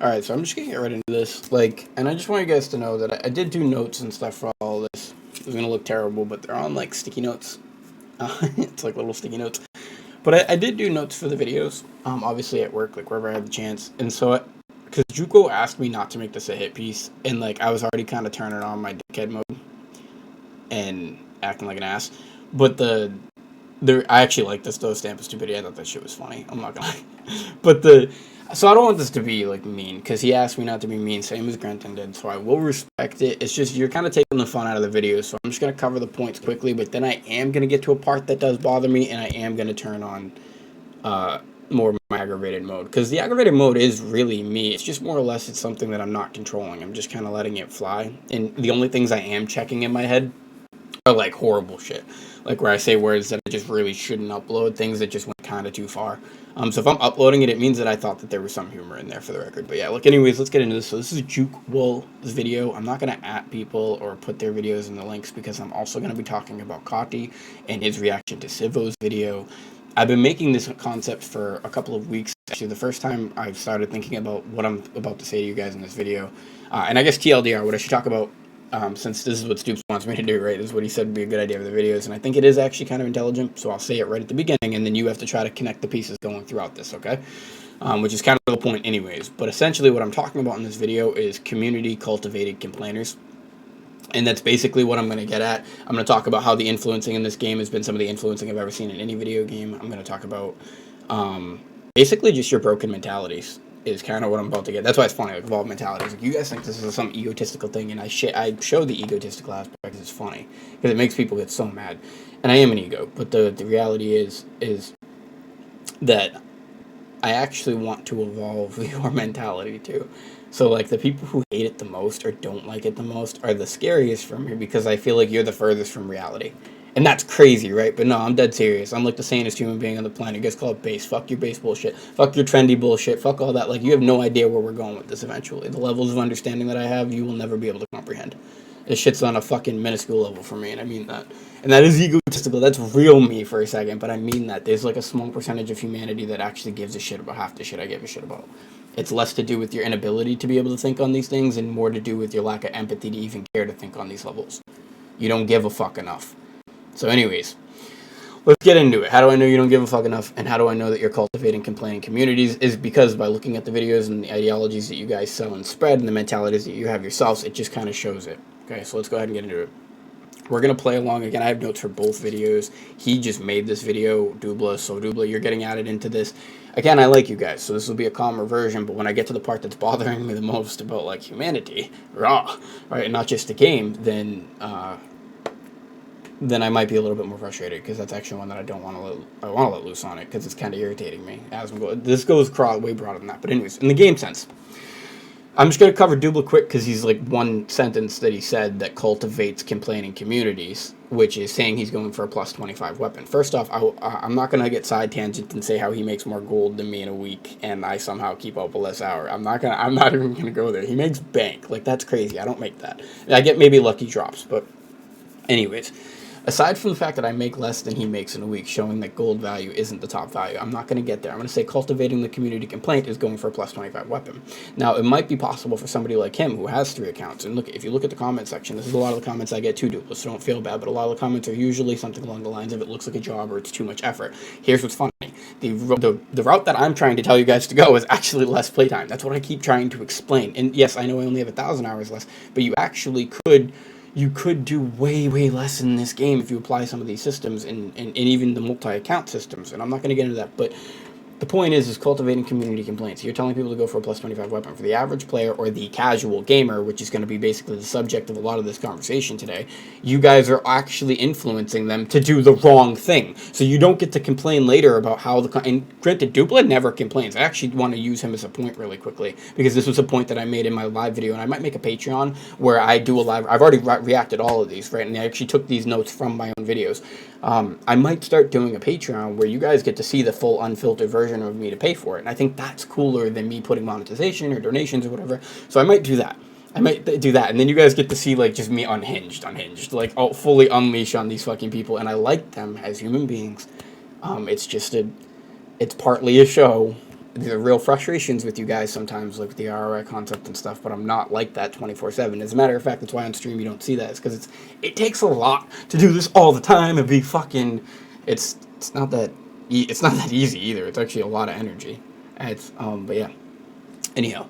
Alright, so I'm just gonna get right into this. Like, and I just want you guys to know that I did do notes and stuff for all this. It's gonna look terrible, but they're on, like, sticky notes. It's like little sticky notes. But I did do notes for the videos, obviously at work, like, wherever I had the chance. And so, because Juko asked me not to make this a hit piece, and, like, I was already kind of turning on my dickhead mode and acting like an ass. But I actually like this, though, Stamp of Stupidity. I thought that shit was funny. I'm not gonna lie. But so I don't want this to be, like, mean, because he asked me not to be mean, same as Granton did, so I will respect it. It's just, you're kind of taking the fun out of the video, so I'm just going to cover the points quickly, but then I am going to get to a part that does bother me, and I am going to turn on more aggravated mode, because the aggravated mode is really me. It's just more or less it's something that I'm not controlling. I'm just kind of letting it fly, and the only things I am checking in my head are, like, horrible shit. Like, where I say words that I just really shouldn't upload, things that just went kind of too far. So if I'm uploading it, it means that I thought that there was some humor in there, for the record. But yeah, look, anyways, let's get into this. So this is Juke Wool's video. I'm not going to at people or put their videos in the links, because I'm also going to be talking about Kati and his reaction to Sivo's video. I've been making this concept for a couple of weeks. Actually, the first time I've started thinking about what I'm about to say to you guys in this video. And I guess TLDR, what I should talk about, since this is what Stoops wants me to do, right? This is what he said would be a good idea for the videos, and I think it is actually kind of intelligent, so I'll say it right at the beginning, and then you have to try to connect the pieces going throughout this, okay? Which is kind of the point anyways. But essentially what I'm talking about in this video is community-cultivated complainers. And that's basically what I'm going to get at. I'm going to talk about how the influencing in this game has been some of the influencing I've ever seen in any video game. I'm going to talk about basically just your broken mentalities is kind of what I'm about to get. That's why it's funny, like, evolved mentalities. Like, you guys think this is some egotistical thing, and I show the egotistical aspect because it's funny, because it makes people get so mad. And I am an ego, but the reality is that I actually want to evolve your mentality too. So, like, the people who hate it the most or don't like it the most are the scariest for me, because I feel like you're the furthest from reality. And that's crazy, right? But no, I'm dead serious. I'm like the sanest human being on the planet. You guys call it base. Fuck your base bullshit. Fuck your trendy bullshit. Fuck all that. Like, you have no idea where we're going with this eventually. The levels of understanding that I have, you will never be able to comprehend. This shit's on a fucking minuscule level for me, and I mean that. And that is egotistical. That's real me for a second, but I mean that. There's, like, a small percentage of humanity that actually gives a shit about half the shit I give a shit about. It's less to do with your inability to be able to think on these things, and more to do with your lack of empathy to even care to think on these levels. You don't give a fuck enough. So anyways, let's get into it. How do I know you don't give a fuck enough, and how do I know that you're cultivating complaining communities? Is because by looking at the videos and the ideologies that you guys sell and spread, and the mentalities that you have yourselves, it just kind of shows it. Okay, so let's go ahead and get into it. We're going to play along. Again, I have notes for both videos. He just made this video, Dubla, so Dubla, you're getting added into this. Again, I like you guys, so this will be a calmer version, but when I get to the part that's bothering me the most about, like, humanity, raw, right, and not just the game, then I might be a little bit more frustrated, because that's actually one that I want to let loose on it, because it's kind of irritating me. This goes way broader than that, but anyways, in the game sense, I'm just going to cover Dubla quick, because he's, like, one sentence that he said that cultivates complaining communities, which is saying he's going for a plus 25 weapon. First off, I'm not going to get side tangent and say how he makes more gold than me in a week, and I somehow keep up a less hour. I'm not even going to go there. He makes bank. Like, that's crazy. I don't make that. I get maybe lucky drops, but anyways, aside from the fact that I make less than he makes in a week, showing that gold value isn't the top value, I'm not going to get there. I'm going to say cultivating the community complaint is going for a plus 25 weapon. Now, it might be possible for somebody like him who has 3 accounts. And look, if you look at the comment section, this is a lot of the comments I get too, Dubla, so don't feel bad, but a lot of the comments are usually something along the lines of it looks like a job or it's too much effort. Here's what's funny. The route that I'm trying to tell you guys to go is actually less playtime. That's what I keep trying to explain. And yes, I know I only have 1,000 hours less, but you actually could do way less in this game if you apply some of these systems and even the multi-account systems, and I'm not going to get into that, but the point is cultivating community complaints. You're telling people to go for a plus 25 weapon. For the average player or the casual gamer, which is going to be basically the subject of a lot of this conversation today, you guys are actually influencing them to do the wrong thing. So you don't get to complain later about how and granted, Dubla never complains. I actually want to use him as a point really quickly, because this was a point that I made in my live video, and I might make a Patreon where I do a live. I've already reacted all of these, right? And I actually took these notes from my own videos. I might start doing a Patreon where you guys get to see the full unfiltered version of me to pay for it, and I think that's cooler than me putting monetization or donations or whatever, so I might do that. And then you guys get to see, like, just me unhinged, like, I'll fully unleash on these fucking people, and I like them as human beings. It's partly a show, these are real frustrations with you guys sometimes, like with the ROI concept and stuff, but I'm not like that 24/7. As a matter of fact, that's why on stream you don't see that. It's because it takes a lot to do this all the time and be fucking. It's not that it's not that easy either. It's actually a lot of energy. And it's but yeah. Anyhow,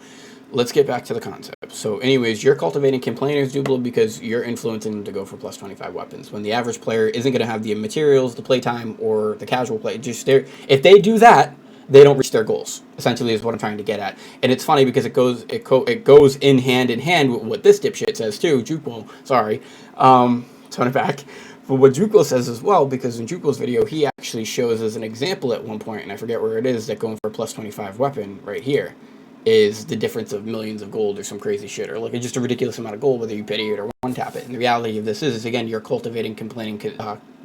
let's get back to the concept. So, anyways, you're cultivating complainers, Dubla, because you're influencing them to go for plus 25 weapons. When the average player isn't going to have the materials, the playtime, or the casual play, if they do that, they don't reach their goals. Essentially, is what I'm trying to get at. And it's funny because it goes in hand with what this dipshit says too. Jukwell, sorry, turn it back. But what Jukwell says as well, because in Jukwell's video, he actually shows as an example at one point, and I forget where it is, that going for a plus 25 weapon right here is the difference of millions of gold or some crazy shit, or like just a ridiculous amount of gold, whether you pity it or one tap it. And the reality of this is again, you're cultivating complaining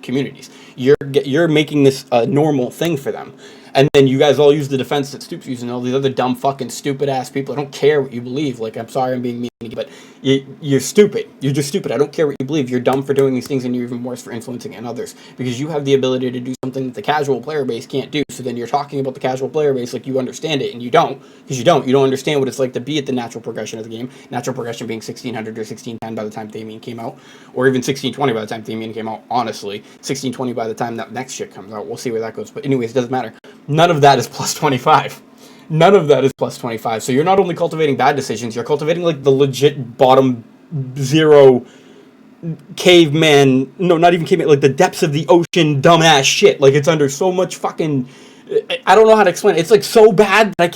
communities. You're making this a normal thing for them. And then you guys all use the defense that Stoop's using, all these other dumb fucking stupid ass people. I don't care what you believe. Like, I'm sorry I'm being mean, but you're stupid. You're just stupid. I don't care what you believe. You're dumb for doing these things, and you're even worse for influencing in others. Because you have the ability to do something that the casual player base can't do. So then you're talking about the casual player base like you understand it, and you don't. Because you don't. You don't understand what it's like to be at the natural progression of the game. Natural progression being 1600 or 1610 by the time Thamian came out. Or even 1620 by the time Thamian came out, honestly. 1620 by the time that next shit comes out. We'll see where that goes. But anyways, it doesn't matter. None of that is plus 25. None of that is plus 25. So you're not only cultivating bad decisions, you're cultivating like the legit bottom zero caveman, no, not even caveman, like the depths of the ocean dumbass shit. Like it's under so much fucking, I don't know how to explain it. It's like so bad that I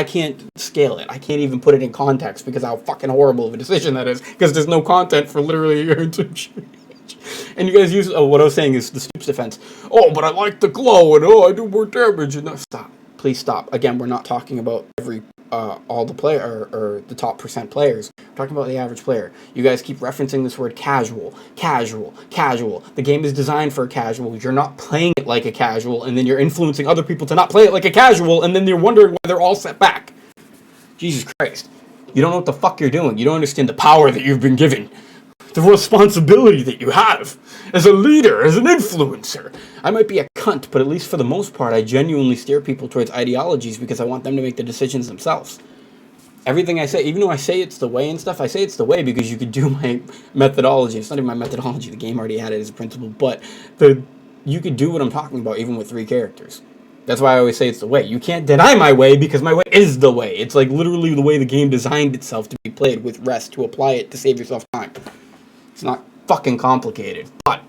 can't scale it. I can't even put it in context because how fucking horrible of a decision that is, because there's no content for literally a year and two years. And you guys use, what I was saying is the Stoops defense. Oh, but I like the glow, and I do more damage. And no, stop. Please stop. Again, we're not talking about all the player, or the top percent players. We're talking about the average player. You guys keep referencing this word casual, casual, casual. The game is designed for a casual. You're not playing it like a casual, and then you're influencing other people to not play it like a casual, and then you're wondering why they're all set back. Jesus Christ. You don't know what the fuck you're doing. You don't understand the power that you've been given. The responsibility that you have as a leader, as an influencer. I might be a cunt, but at least for the most part, I genuinely steer people towards ideologies because I want them to make the decisions themselves. Everything I say, even though I say it's the way and stuff, I say it's the way because you could do my methodology. It's not even my methodology. The game already had it as a principle, but you could do what I'm talking about even with 3 characters. That's why I always say it's the way. You can't deny my way because my way is the way. It's like literally the way the game designed itself to be played with rest, to apply it, to save yourself time. It's not fucking complicated, but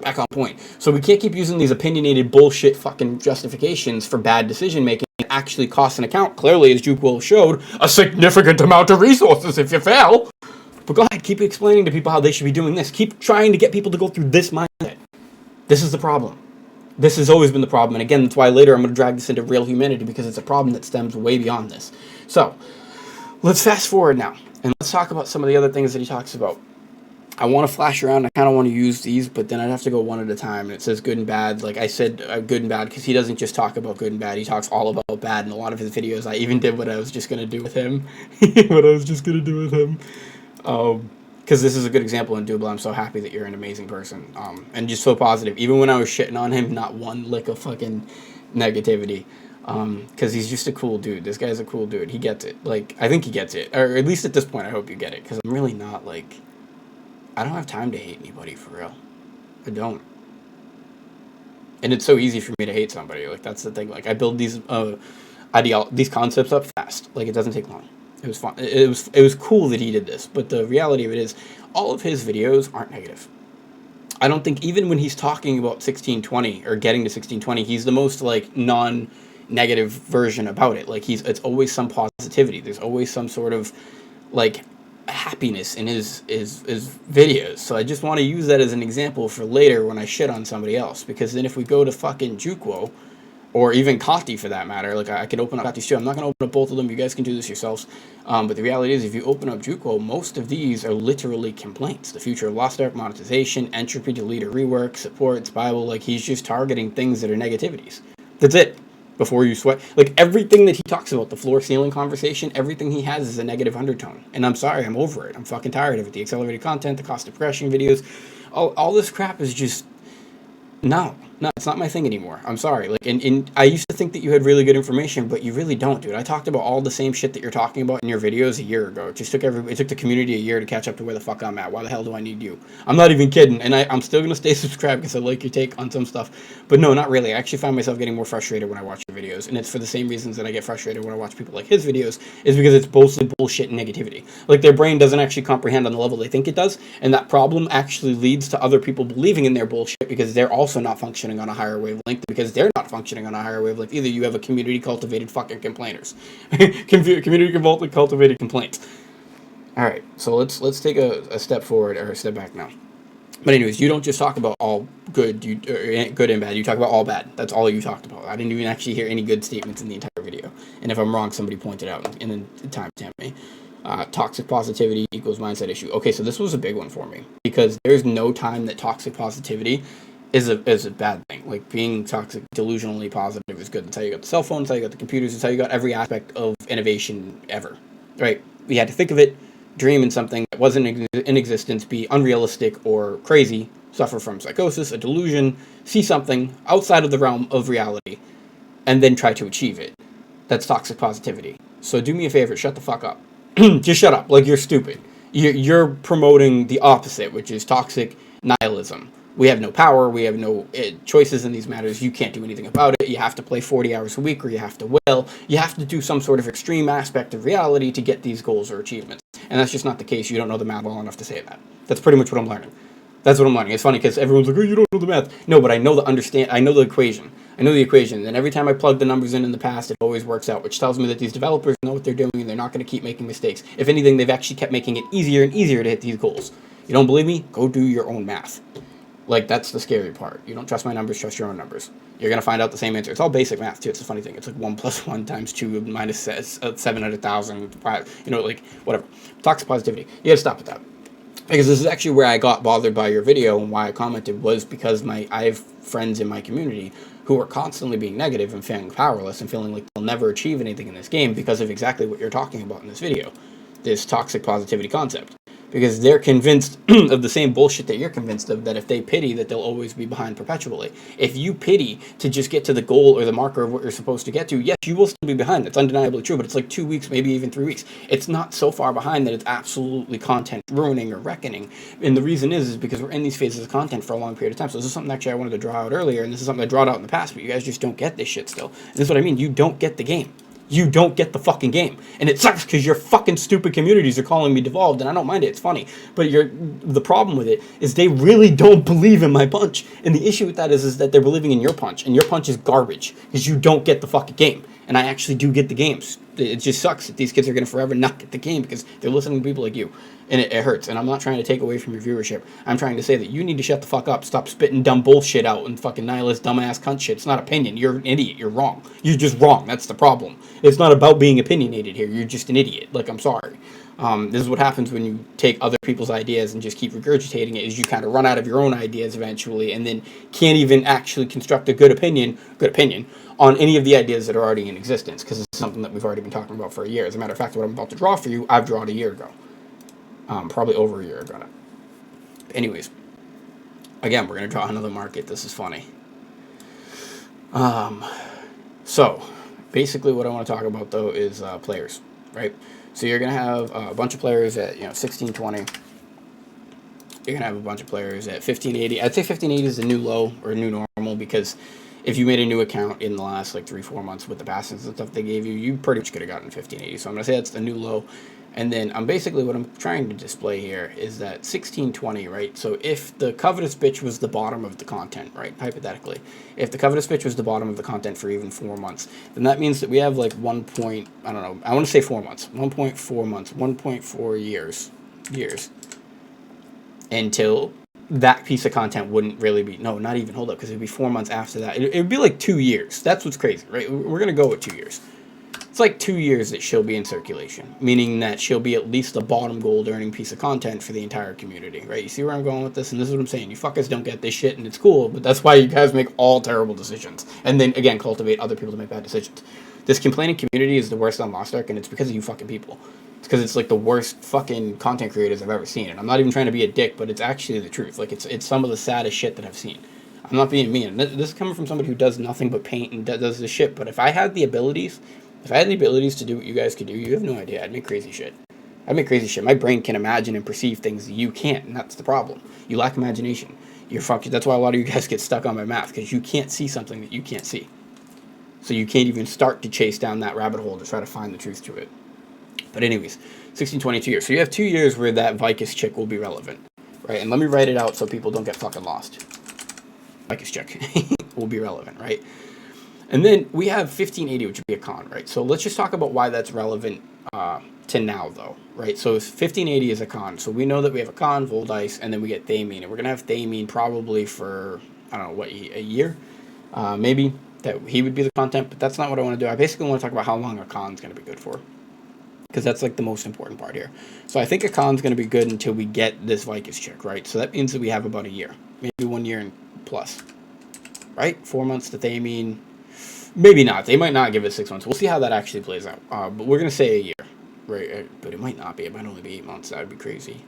back on point. So we can't keep using these opinionated bullshit fucking justifications for bad decision making that actually costs an account. Clearly, as Jukwell showed, a significant amount of resources if you fail. But go ahead, keep explaining to people how they should be doing this. Keep trying to get people to go through this mindset. This is the problem. This has always been the problem. And again, that's why later I'm going to drag this into real humanity, because it's a problem that stems way beyond this. So, let's fast forward now. And let's talk about some of the other things that he talks about. I want to flash around. I kind of want to use these, but then I'd have to go one at a time. And it says good and bad. Like I said, good and bad, because he doesn't just talk about good and bad. He talks all about bad in a lot of his videos. I even did what I was just going to do with him. Because this is a good example in Dubla. I'm so happy that you're an amazing person. And just so positive. Even when I was shitting on him, not one lick of fucking negativity. Because he's just a cool dude. This guy's a cool dude. He gets it. Like, I think he gets it. Or at least at this point, I hope you get it. Because I'm really not, like... I don't have time to hate anybody, for real. I don't. And it's so easy for me to hate somebody. Like, that's the thing. Like, I build these these concepts up fast. Like, it doesn't take long. It was fun. It was cool that he did this. But the reality of it is, all of his videos aren't negative. I don't think, even when he's talking about 1620, or getting to 1620, he's the most, like, non-negative version about it. Like, it's always some positivity. There's always some sort of, like... happiness in his videos. So I just want to use that as an example for later when I shit on somebody else, because then if we go to fucking Jukwell, or even Kati for that matter, like I could open up Kati's too. I'm not going to open up both of them. You guys can do this yourselves. But the reality is, if you open up Jukwell, most of these are literally complaints. The future of Lost Ark, monetization, entropy, deleter, rework, supports, Bible. Like, he's just targeting things that are negativities. That's it. Before you sweat. Like, everything that he talks about, the floor-ceiling conversation, everything he has is a negative undertone. And I'm sorry, I'm over it. I'm fucking tired of it. The accelerated content, the cost of progression videos, all this crap is just... No. No, it's not my thing anymore. I'm sorry. Like, and I used to think that you had really good information, but you really don't, dude. I talked about all the same shit that you're talking about in your videos a year ago. It took the community a year to catch up to where the fuck I'm at. Why the hell do I need you? I'm not even kidding, and I'm still gonna stay subscribed because I like your take on some stuff. But no, not really. I actually find myself getting more frustrated when I watch your videos, and it's for the same reasons that I get frustrated when I watch people like his videos, is because it's mostly bullshit and negativity. Like, their brain doesn't actually comprehend on the level they think it does, and that problem actually leads to other people believing in their bullshit because they're also not functioning on a higher wavelength, because they're not functioning on a higher wavelength either. You have a community cultivated fucking complainers. Community cultivated complaints. Alright, so let's take a step forward, or a step back now. But anyways, you don't just talk about all good, good and bad. You talk about all bad. That's all you talked about. I didn't even actually hear any good statements in the entire video. And if I'm wrong, somebody point it out and then timestamp me. Toxic positivity equals mindset issue. Okay, so this was a big one for me, because there's no time that toxic positivity is a bad thing. Like, being toxic, delusionally positive is good. That's how you got the cell phone, that's how you got the computers, that's how you got every aspect of innovation ever. Right? We had to think of it, dream in something that wasn't in existence, be unrealistic or crazy, suffer from psychosis, a delusion, see something outside of the realm of reality, and then try to achieve it. That's toxic positivity. So do me a favor, shut the fuck up. Just shut up. Like, you're stupid. You're promoting the opposite, which is toxic nihilism. We have no power. We have no choices in these matters. You can't do anything about it. You have to play 40 hours a week, or you have to will. You have to do some sort of extreme aspect of reality to get these goals or achievements. And that's just not the case. You don't know the math well enough to say that. That's pretty much what I'm learning. That's what I'm learning. It's funny because everyone's like, oh, you don't know the math. No, but I know the equation. I know the equation. And every time I plug the numbers in the past, it always works out, which tells me that these developers know what they're doing and they're not going to keep making mistakes. If anything, they've actually kept making it easier and easier to hit these goals. You don't believe me? Go do your own math. Like, that's the scary part. You don't trust my numbers, trust your own numbers. You're going to find out the same answer. It's all basic math, too. It's a funny thing. It's like 1 plus 1 times 2 minus 700,000, like, whatever. Toxic positivity. You got to stop with that. Because this is actually where I got bothered by your video, and why I commented was because I have friends in my community who are constantly being negative and feeling powerless and feeling like they'll never achieve anything in this game because of exactly what you're talking about in this video. This toxic positivity concept. Because they're convinced of the same bullshit that you're convinced of, that if they pity, that they'll always be behind perpetually. If you pity to just get to the goal or the marker of what you're supposed to get to, yes, you will still be behind. That's undeniably true, but it's like 2 weeks, maybe even 3 weeks. It's not so far behind that it's absolutely content ruining or reckoning. And the reason is because we're in these phases of content for a long period of time. So this is something actually I wanted to draw out earlier, and this is something I drawed out in the past, but you guys just don't get this shit still. And this is what I mean. You don't get the game. You don't get the fucking game. And it sucks because your fucking stupid communities are calling me devolved, and I don't mind it. It's funny. But the problem with it is they really don't believe in my punch. And the issue with that is that they're believing in your punch, and your punch is garbage because you don't get the fucking game. And I actually do get the games. It just sucks that these kids are going to forever not get the game because they're listening to people like you. And it hurts. And I'm not trying to take away from your viewership. I'm trying to say that you need to shut the fuck up. Stop spitting dumb bullshit out and fucking nihilist, dumbass cunt shit. It's not opinion. You're an idiot. You're wrong. You're just wrong. That's the problem. It's not about being opinionated here. You're just an idiot. Like, I'm sorry. This is what happens when you take other people's ideas and just keep regurgitating it, is you kind of run out of your own ideas eventually and then can't even actually construct a good opinion on any of the ideas that are already in existence, because it's something that we've already been talking about for a year. As a matter of fact, what I'm about to draw for you, I've drawn a year ago. Probably over a year ago now. Anyways, again, we're going to draw another market. This is funny. So, basically what I want to talk about, though, is players, right? So you're going to have a bunch of players at 1620. You're going to have a bunch of players at 1580. I'd say 1580 is the new low or new normal, because if you made a new account in the last like 3-4 months with the passings and stuff they gave you, you pretty much could have gotten 1580. So I'm going to say that's the new low. And then basically what I'm trying to display here is that 1620, right? So if the covetous bitch was the bottom of the content, right? Hypothetically, if the covetous bitch was the bottom of the content for even 4 months, then that means that we have like I want to say 4 months, 1.4 months, 1.4 years until that piece of content wouldn't really be, no, not even, hold up, because it'd be 4 months after that. It would be like 2 years. That's what's crazy, right? We're going to go with 2 years. It's like 2 years that she'll be in circulation, meaning that she'll be at least the bottom gold earning piece of content for the entire community, right? You see where I'm going with this? And this is what I'm saying. You fuckers don't get this shit, and it's cool, but that's why you guys make all terrible decisions. And then, again, cultivate other people to make bad decisions. This complaining community is the worst on Lost Ark, and it's because of you fucking people. It's because it's like the worst fucking content creators I've ever seen. And I'm not even trying to be a dick, but it's actually the truth. Like, it's some of the saddest shit that I've seen. I'm not being mean. This is coming from somebody who does nothing but paint and does this shit. But if I had the abilities to do what you guys could do, you have no idea. I'd make crazy shit. My brain can imagine and perceive things you can't, and that's the problem. You lack imagination. You're fucking. That's why a lot of you guys get stuck on my math, because you can't see something that you can't see. So you can't even start to chase down that rabbit hole to try to find the truth to it. But anyways, 1622 years. So you have 2 years where that Vicus chick will be relevant, right? And let me write it out so people don't get fucking lost. Vicus chick will be relevant, right? And then we have 1580, which would be a con, right? So let's just talk about why that's relevant to now, though, right? So 1580 is a con. So we know that we have a con, Voldice, and then we get Thamine. And we're going to have Thamine probably for, I don't know, what, a year? Maybe that he would be the content, but that's not what I want to do. I basically want to talk about how long a con's going to be good for, because that's like the most important part here. So I think a con's going to be good until we get this Vicus chick, right? So that means that we have about a year, maybe 1 year and plus, right? 4 months to Thamine. Maybe not. They might not give it 6 months. We'll see how that actually plays out. But we're going to say a year, right? But it might not be. It might only be 8 months. That would be crazy.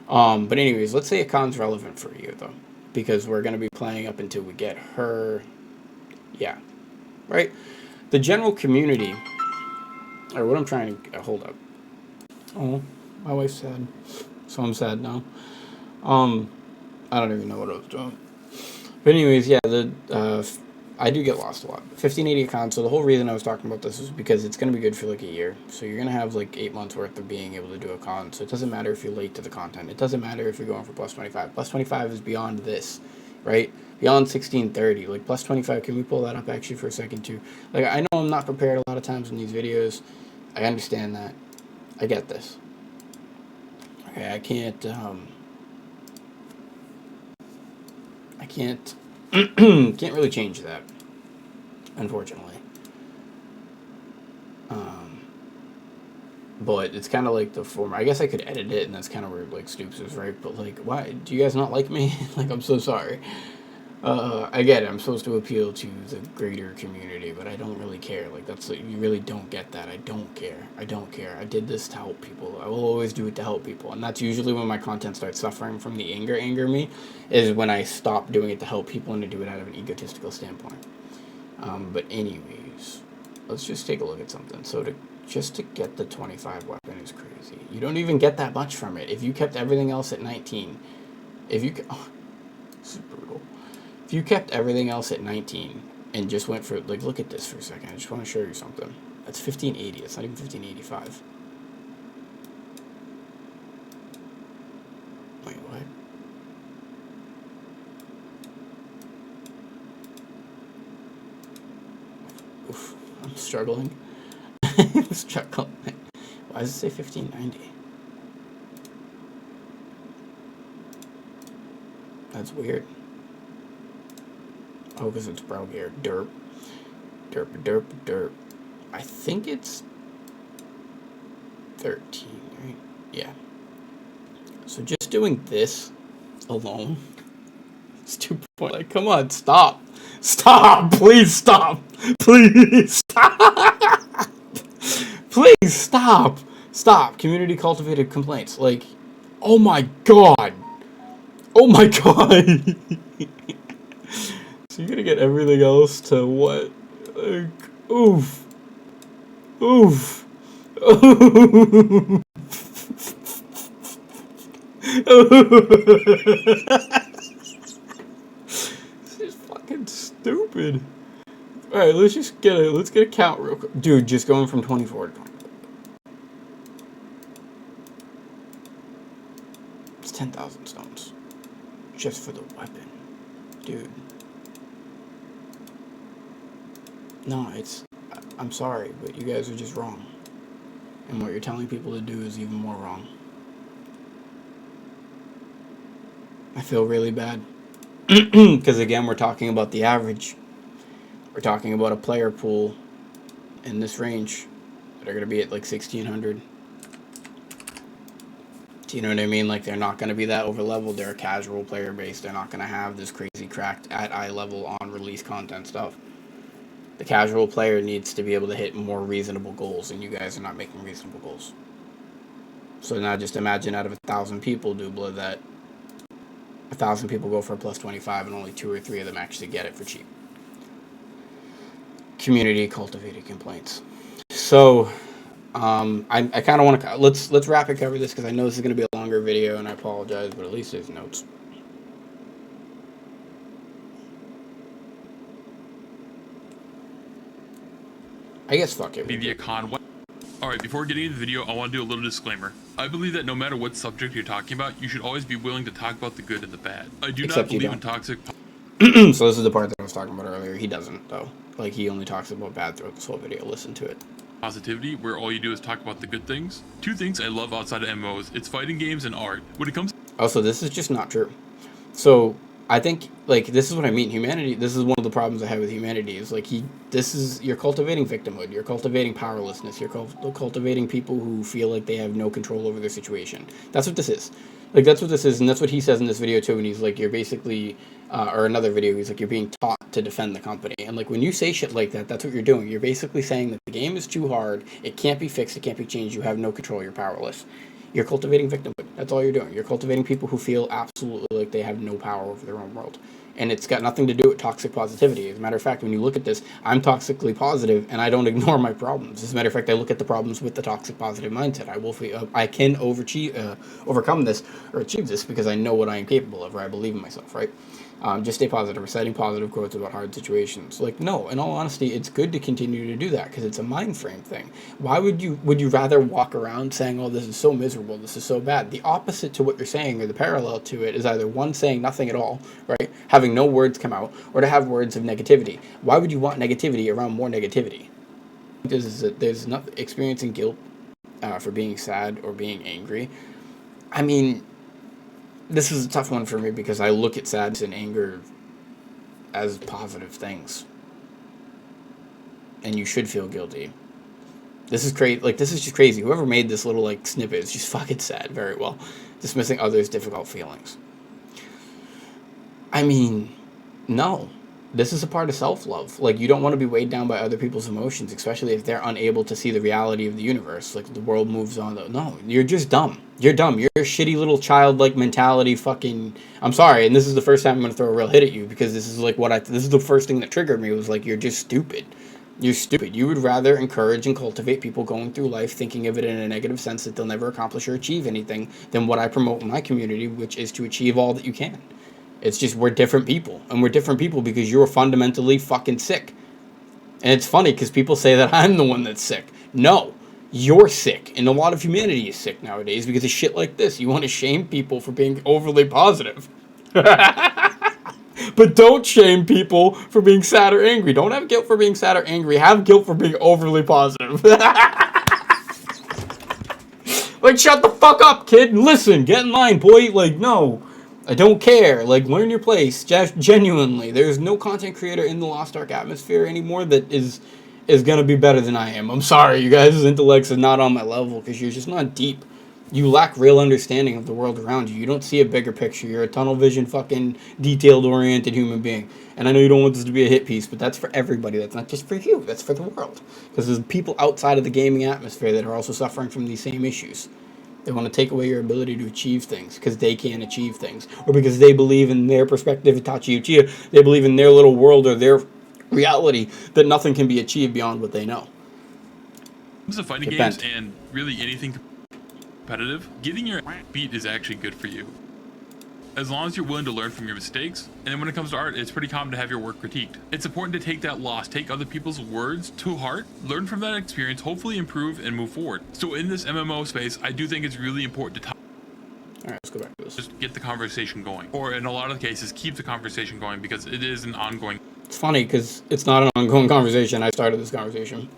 But anyways, let's say a con's relevant for a year, though, because we're going to be playing up until we get her. Yeah, right? The general community, or what I'm trying to hold up. Oh, my wife's sad. So I'm sad now. I don't even know what I was doing. But anyways, yeah, I do get lost a lot. 1580 con, so the whole reason I was talking about this is because it's going to be good for like a year. So you're going to have like 8 months worth of being able to do a con. So it doesn't matter if you're late to the content. It doesn't matter if you're going for plus 25. Plus 25 is beyond this, right? Beyond 1630. Like plus 25, can we pull that up actually for a second too? Like, I know I'm not prepared a lot of times in these videos. I understand that. I get this. Okay, I can't can't really change that, unfortunately. But it's kind of like the former. I guess I could edit it, and that's kind of where like Stoops is, right? But like, why do you guys not like me? Like, I'm so sorry. I get it. I'm supposed to appeal to the greater community, but I don't really care. Like, that's you really don't get that. I don't care. I did this to help people. I will always do it to help people, and that's usually when my content starts suffering from the anger me, is when I stop doing it to help people and to do it out of an egotistical standpoint. But anyways, let's just take a look at something. So just to get the 25 weapon is crazy. You don't even get that much from it. If you kept everything else at 19, this is brutal. If you kept everything else at 19 and just went for, like, look at this for a second. I just want to show you something. That's 1580. It's not even 1585. Wait, what? Oof, I'm struggling. I'm struggling. Why does it say 1590? That's weird. Oh, because it's brown here. Derp. I think it's 13, right? Yeah. So just doing this alone, it's 2 point. Like, come on, stop. Stop. Please stop. Please stop. Please stop. Stop. Community cultivated complaints. Like, oh my god. Oh my god. So you're gonna get everything else to what? Like, oof. Oof. Oof. This is fucking stupid. Alright, let's get a count real quick. Dude, just going from 24 to 20. It's 10,000 stones. Just for the weapon. Dude. No, I'm sorry, but you guys are just wrong. And what you're telling people to do is even more wrong. I feel really bad. Because again, we're talking about the average. We're talking about a player pool in this range that are going to be at like 1,600. Do you know what I mean? Like, they're not going to be that over-leveled. They're a casual player base. They're not going to have this crazy cracked at eye level on release content stuff. The casual player needs to be able to hit more reasonable goals, and you guys are not making reasonable goals. So now just imagine out of 1,000 people, Dubla, that 1,000 people go for a plus 25 and only 2 or 3 of them actually get it for cheap. Community cultivated complaints. So I kind of want to let's rapid cover this because I know this is going to be a longer video and I apologize, but at least there's notes. I guess fuck it. Be the econ. Alright, before getting into the video, I want to do a little disclaimer. I believe that no matter what subject you're talking about, you should always be willing to talk about the good and the bad. I do not believe in toxic... So this is the part that I was talking about earlier. He doesn't, though. Like, he only talks about bad throughout this whole video. Listen to it. Positivity, where all you do is talk about the good things. 2 things I love outside of MMOs. It's fighting games and art. When it comes... Also, this is just not true. So... I think, like, this is what I mean. Humanity, this is one of the problems I have with humanity, is, like, you're cultivating victimhood, you're cultivating powerlessness, you're cultivating people who feel like they have no control over their situation. That's what this is. Like, that's what this is, and that's what he says in this video, too, and he's like, you're basically, or another video, he's like, you're being taught to defend the company. And, like, when you say shit like that, that's what you're doing. You're basically saying that the game is too hard, it can't be fixed, it can't be changed, you have no control, you're powerless. You're cultivating victimhood. That's all you're doing. You're cultivating people who feel absolutely like they have no power over their own world. And it's got nothing to do with toxic positivity. As a matter of fact, when you look at this, I'm toxically positive and I don't ignore my problems. As a matter of fact, I look at the problems with the toxic positive mindset. I can overcome this or achieve this because I know what I am capable of, or I believe in myself, right? Just stay positive, reciting positive quotes about hard situations. Like, no, in all honesty, it's good to continue to do that because it's a mind frame thing. Why would you rather walk around saying, oh, this is so miserable, this is so bad? The opposite to what you're saying, or the parallel to it, is either one, saying nothing at all, right? Having no words come out, or to have words of negativity. Why would you want negativity around more negativity? There's not experiencing guilt for being sad or being angry. I mean, this is a tough one for me because I look at sadness and anger as positive things. And you should feel guilty. This is crazy. Like, this is just crazy. Whoever made this little, like, snippet is just fucking sad very well. Dismissing others' difficult feelings. I mean, no. This is a part of self-love. Like, you don't want to be weighed down by other people's emotions, especially if they're unable to see the reality of the universe. Like, the world moves on. No, you're just dumb. You're dumb. You're a shitty little childlike mentality fucking... I'm sorry, and this is the first time I'm going to throw a real hit at you, because this is, like, this is the first thing that triggered me, was, like, you're just stupid. You're stupid. You would rather encourage and cultivate people going through life thinking of it in a negative sense that they'll never accomplish or achieve anything than what I promote in my community, which is to achieve all that you can. It's just, we're different people. And we're different people because you're fundamentally fucking sick. And it's funny because people say that I'm the one that's sick. No, you're sick. And a lot of humanity is sick nowadays because of shit like this. You want to shame people for being overly positive. But don't shame people for being sad or angry. Don't have guilt for being sad or angry. Have guilt for being overly positive. Like, shut the fuck up, kid. Listen, get in line, boy. Like, no. I don't care. Like, learn your place. Genuinely. There's no content creator in the Lost Ark atmosphere anymore that is gonna be better than I am. I'm sorry, you guys' intellects are not on my level because you're just not deep. You lack real understanding of the world around you. You don't see a bigger picture. You're a tunnel vision fucking detailed-oriented human being. And I know you don't want this to be a hit piece, but that's for everybody. That's not just for you. That's for the world. Because there's people outside of the gaming atmosphere that are also suffering from these same issues. They want to take away your ability to achieve things because they can't achieve things. Or because they believe in their perspective, Itachi Uchiha, they believe in their little world or their reality that nothing can be achieved beyond what they know. This is fighting games and really anything competitive. Getting your beat is actually good for you. As long as you're willing to learn from your mistakes. And then when it comes to art, it's pretty common to have your work critiqued. It's important to take that loss, take other people's words to heart, learn from that experience, hopefully improve and move forward. So in this MMO space, I do think it's really important to Alright, let's go back to this. Just get the conversation going. Or in a lot of cases, keep the conversation going because it is an ongoing... It's funny because it's not an ongoing conversation. I started this conversation.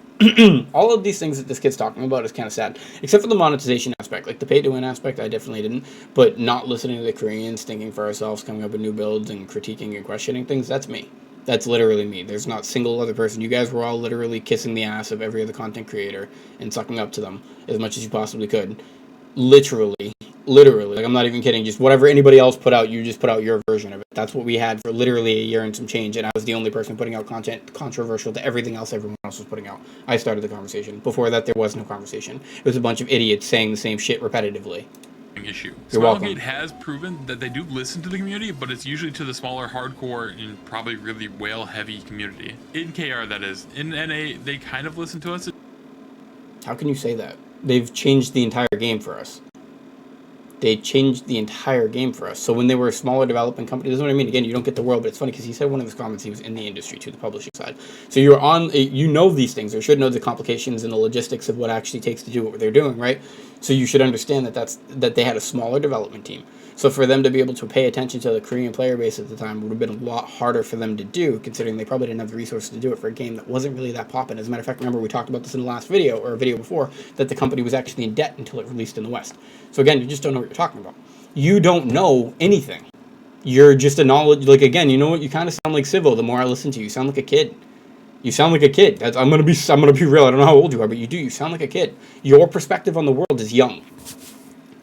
All of these things that this kid's talking about is kind of sad, except for the monetization aspect. Like the pay to win aspect, I definitely didn't. But not listening to the Koreans, thinking for ourselves, coming up with new builds and critiquing and questioning things, that's me. That's literally me. There's not a single other person. You guys were all literally kissing the ass of every other content creator and sucking up to them as much as you possibly could. Literally. Like, I'm not even kidding. Just whatever anybody else put out, you just put out your version of it. That's what we had for literally a year and some change, and I was the only person putting out content controversial to everything else everyone else was putting out. I started the conversation. Before that, there was no conversation. It was a bunch of idiots saying the same shit repetitively. issue. You're welcome. Smilegate has proven that they do listen to the community, but it's usually to the smaller, hardcore, and probably really whale-heavy community. In KR, that is. In NA, they kind of listen to us. How can you say that? They've changed the entire game for us. They changed the entire game for us. So when they were a smaller development company, this is what I mean. Again, you don't get the world, but it's funny because he said one of his comments, he was in the industry too, the publishing side. So you're on, you know these things, or should know the complications and the logistics of what actually takes to do what they're doing, right? So you should understand that they had a smaller development team. So for them to be able to pay attention to the Korean player base at the time would have been a lot harder for them to do, considering they probably didn't have the resources to do it for a game that wasn't really that poppin'. As a matter of fact, remember we talked about this in the last video, or a video before, that the company was actually in debt until it released in the West. So again, you just don't know what you're talking about. You don't know anything. You're just a knowledge, like again, you know what, you kind of sound like Civo the more I listen to you. You sound like a kid. You sound like a kid. I'm gonna be real. I don't know how old you are, but you do. You sound like a kid. Your perspective on the world is young.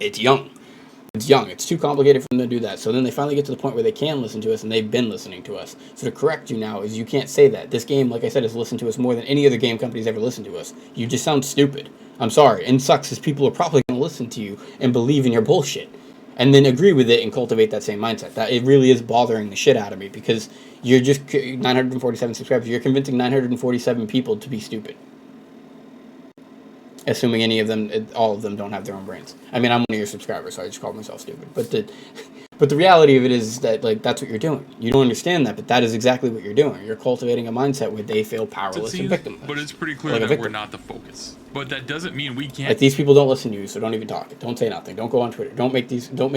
It's young. It's young. It's too complicated for them to do that. So then they finally get to the point where they can listen to us, and they've been listening to us. So to correct you now is you can't say that. This game, like I said, has listened to us more than any other game company's ever listened to us. You just sound stupid. I'm sorry. And sucks is people are probably going to listen to you and believe in your bullshit, and then agree with it and cultivate that same mindset. That it really is bothering the shit out of me, because you're just 947 subscribers. You're convincing 947 people to be stupid. Assuming all of them don't have their own brains. I mean, I'm one of your subscribers, so I just call myself stupid. But the reality of it is that, like, that's what you're doing. You don't understand that, but that is exactly what you're doing. You're cultivating a mindset where they feel powerless and victimless. But it's pretty clear that we're not the focus. But that doesn't mean we can't. Like, these people don't listen to you, so don't even talk. Don't say nothing. Don't go on Twitter. Don't make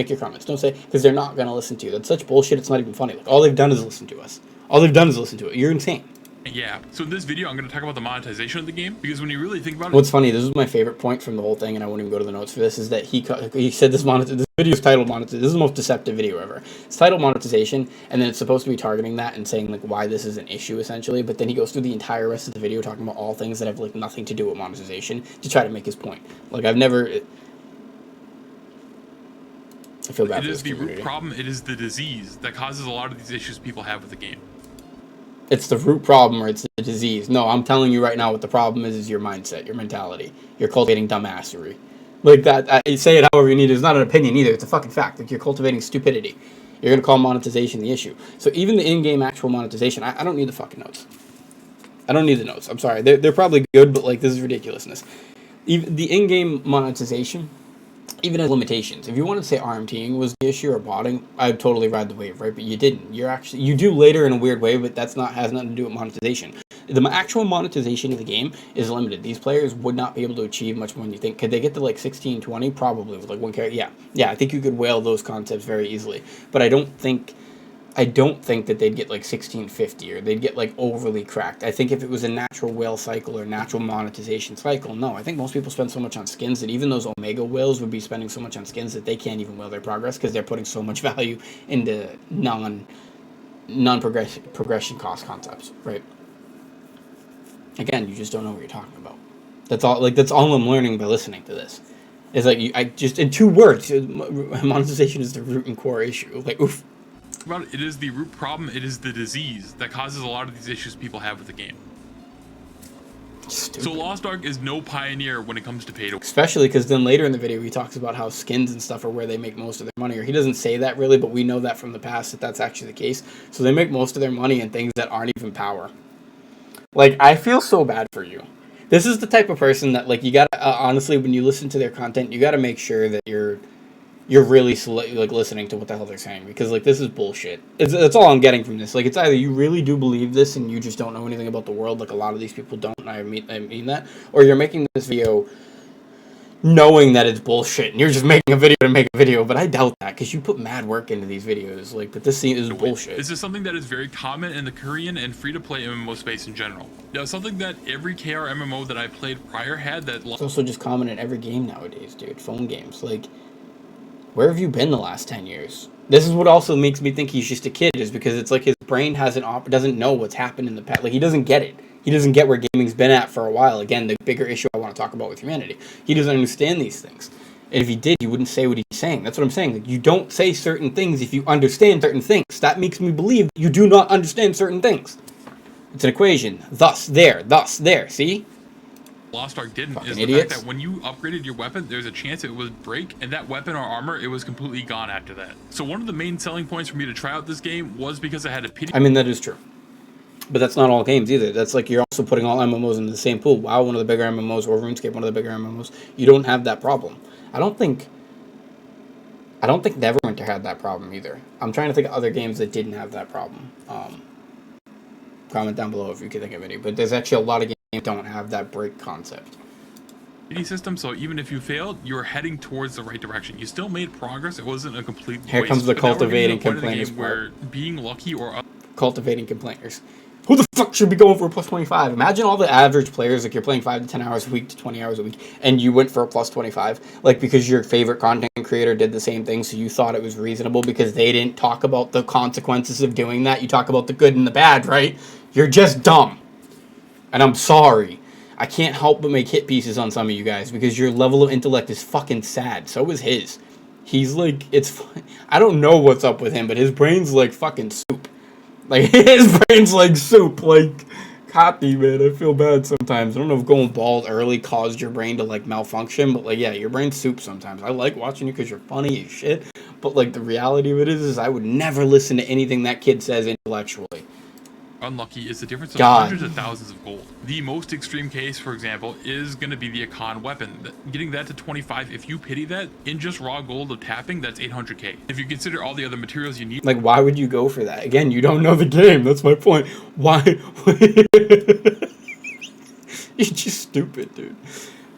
your comments. Don't say, because they're not going to listen to you. That's such bullshit, it's not even funny. Like, all they've done is listen to us. All they've done is listen to it. You're insane. Yeah, so in this video, I'm going to talk about the monetization of the game, because when you really think about it... What's funny, this is my favorite point from the whole thing, and I won't even go to the notes for this, is that he said this video is titled monetization. This is the most deceptive video ever. It's titled monetization, and then it's supposed to be targeting that and saying, like, why this is an issue, essentially, but then he goes through the entire rest of the video talking about all things that have, like, nothing to do with monetization to try to make his point. Like, I feel bad for this community. It is the root problem, it is the disease that causes a lot of these issues people have with the game. It's the root problem, or it's the disease. No, I'm telling you right now what the problem is your mindset, your mentality. You're cultivating dumbassery. Like that, say it however you need. It's not an opinion either. It's a fucking fact. Like, you're cultivating stupidity. You're going to call monetization the issue. So even the in-game actual monetization, I don't need the fucking notes. I don't need the notes. I'm sorry. They're probably good, but, like, this is ridiculousness. Even the in-game monetization even has limitations. If you wanted to say RMTing was the issue or botting, I'd totally ride the wave, right? But you didn't. You do later in a weird way, but has nothing to do with monetization. The actual monetization of the game is limited. These players would not be able to achieve much more than you think. Could they get to like 16, 20? Probably with like one character. Yeah, I think you could whale those concepts very easily. But I don't think that they'd get like 1650 or they'd get like overly cracked. I think if it was a natural whale cycle or natural monetization cycle, no. I think most people spend so much on skins that even those Omega whales would be spending so much on skins that they can't even whale their progress because they're putting so much value into non-progression cost concepts, right? Again, you just don't know what you're talking about. That's all I'm learning by listening to this. Is like I just in 2 words, monetization is the root and core issue. Like, oof. About it is the root problem, it is the disease that causes a lot of these issues people have with the game. Stupid. So Lost Ark is no pioneer when it comes to pay to... Especially because then later in the video he talks about how skins and stuff are where they make most of their money. Or he doesn't say that really, but we know that from the past that that's actually the case. So they make most of their money in things that aren't even power. Like, I feel so bad for you. This is the type of person that, like, you gotta, honestly, when you listen to their content, you gotta make sure that you're really like listening to what the hell they're saying, because like this is bullshit. That's all I'm getting from this. Like, it's either you really do believe this and you just don't know anything about the world, like a lot of these people don't, and I mean that, or you're making this video knowing that it's bullshit and you're just making a video to make a video. But I doubt that, because you put mad work into these videos. Like, but this scene is bullshit. This is something that is very common in the Korean and free-to-play MMO space in general. Now, something that every KR MMO that I played prior had that... It's also just common in every game nowadays, dude. Phone games, like... Where have you been the last 10 years? This is what also makes me think he's just a kid, is because it's like his brain doesn't know what's happened in the past. Like, he doesn't get it. He doesn't get where gaming's been at for a while. Again, the bigger issue I want to talk about with humanity. He doesn't understand these things. And if he did, he wouldn't say what he's saying. That's what I'm saying. Like, you don't say certain things if you understand certain things. That makes me believe you do not understand certain things. It's an equation. Thus, there. See? Lost Ark didn't Fucking is the idiots. fact that when you upgraded your weapon, there's a chance it would break, and that weapon or armor, it was completely gone after that. So one of the main selling points for me to try out this game was because I had a pity. I mean, that is true. But that's not all games either. That's like you're also putting all MMOs in the same pool. WoW, one of the bigger MMOs, or RuneScape, one of the bigger MMOs. You don't have that problem. I don't think Neverwinter had that problem either. I'm trying to think of other games that didn't have that problem. Comment down below if you can think of any. But there's actually a lot of games that don't have that break concept. System, so even if you failed, you were heading towards the right direction. You still made progress. It wasn't a complete waste. Here comes the But now we're cultivating getting to the point of the complainers game where being lucky or cultivating complainers. Who the fuck should be going for a plus 25? Imagine all the average players, like you're playing 5 to 10 hours a week to 20 hours a week, and you went for a plus 25. Like, because your favorite content creator did the same thing, so you thought it was reasonable because they didn't talk about the consequences of doing that. You talk about the good and the bad, right? You're just dumb. And I'm sorry. I can't help but make hit pieces on some of you guys because your level of intellect is fucking sad. So is his. He's like, I don't know what's up with him, but his brain's like fucking soup. Like, his brain's like soup. Like, copy, man. I feel bad sometimes. I don't know if going bald early caused your brain to, like, malfunction, but, like, yeah, your brain's soup sometimes. I like watching you because you're funny as shit, but, like, the reality of it is I would never listen to anything that kid says intellectually. Unlucky is the difference of hundreds of thousands of gold. The most extreme case, for example, is going to be the Akon weapon. Getting that to 25, if you pity that, in just raw gold of tapping, that's 800k. If you consider all the other materials you need... Like, why would you go for that? Again, you don't know the game. That's my point. Why? You're just stupid, dude.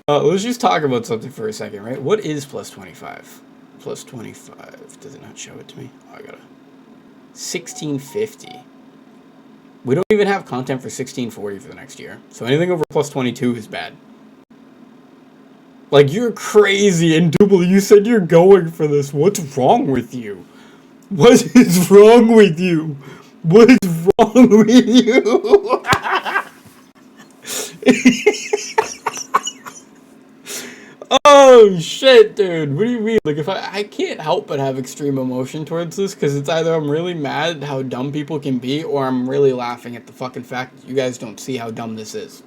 Let's just talk about something for a second, right? What is plus 25? Plus 25. Does it not show it to me? Oh, I gotta... 1650. We don't even have content for 1640 for the next year. So anything over plus 22 is bad. Like, you're crazy, and Dubla, you said you're going for this. What's wrong with you? What is wrong with you? What is wrong with you? Oh, shit, dude. What do you mean? Like, if I can't help but have extreme emotion towards this, because it's either I'm really mad at how dumb people can be, or I'm really laughing at the fucking fact that you guys don't see how dumb this is.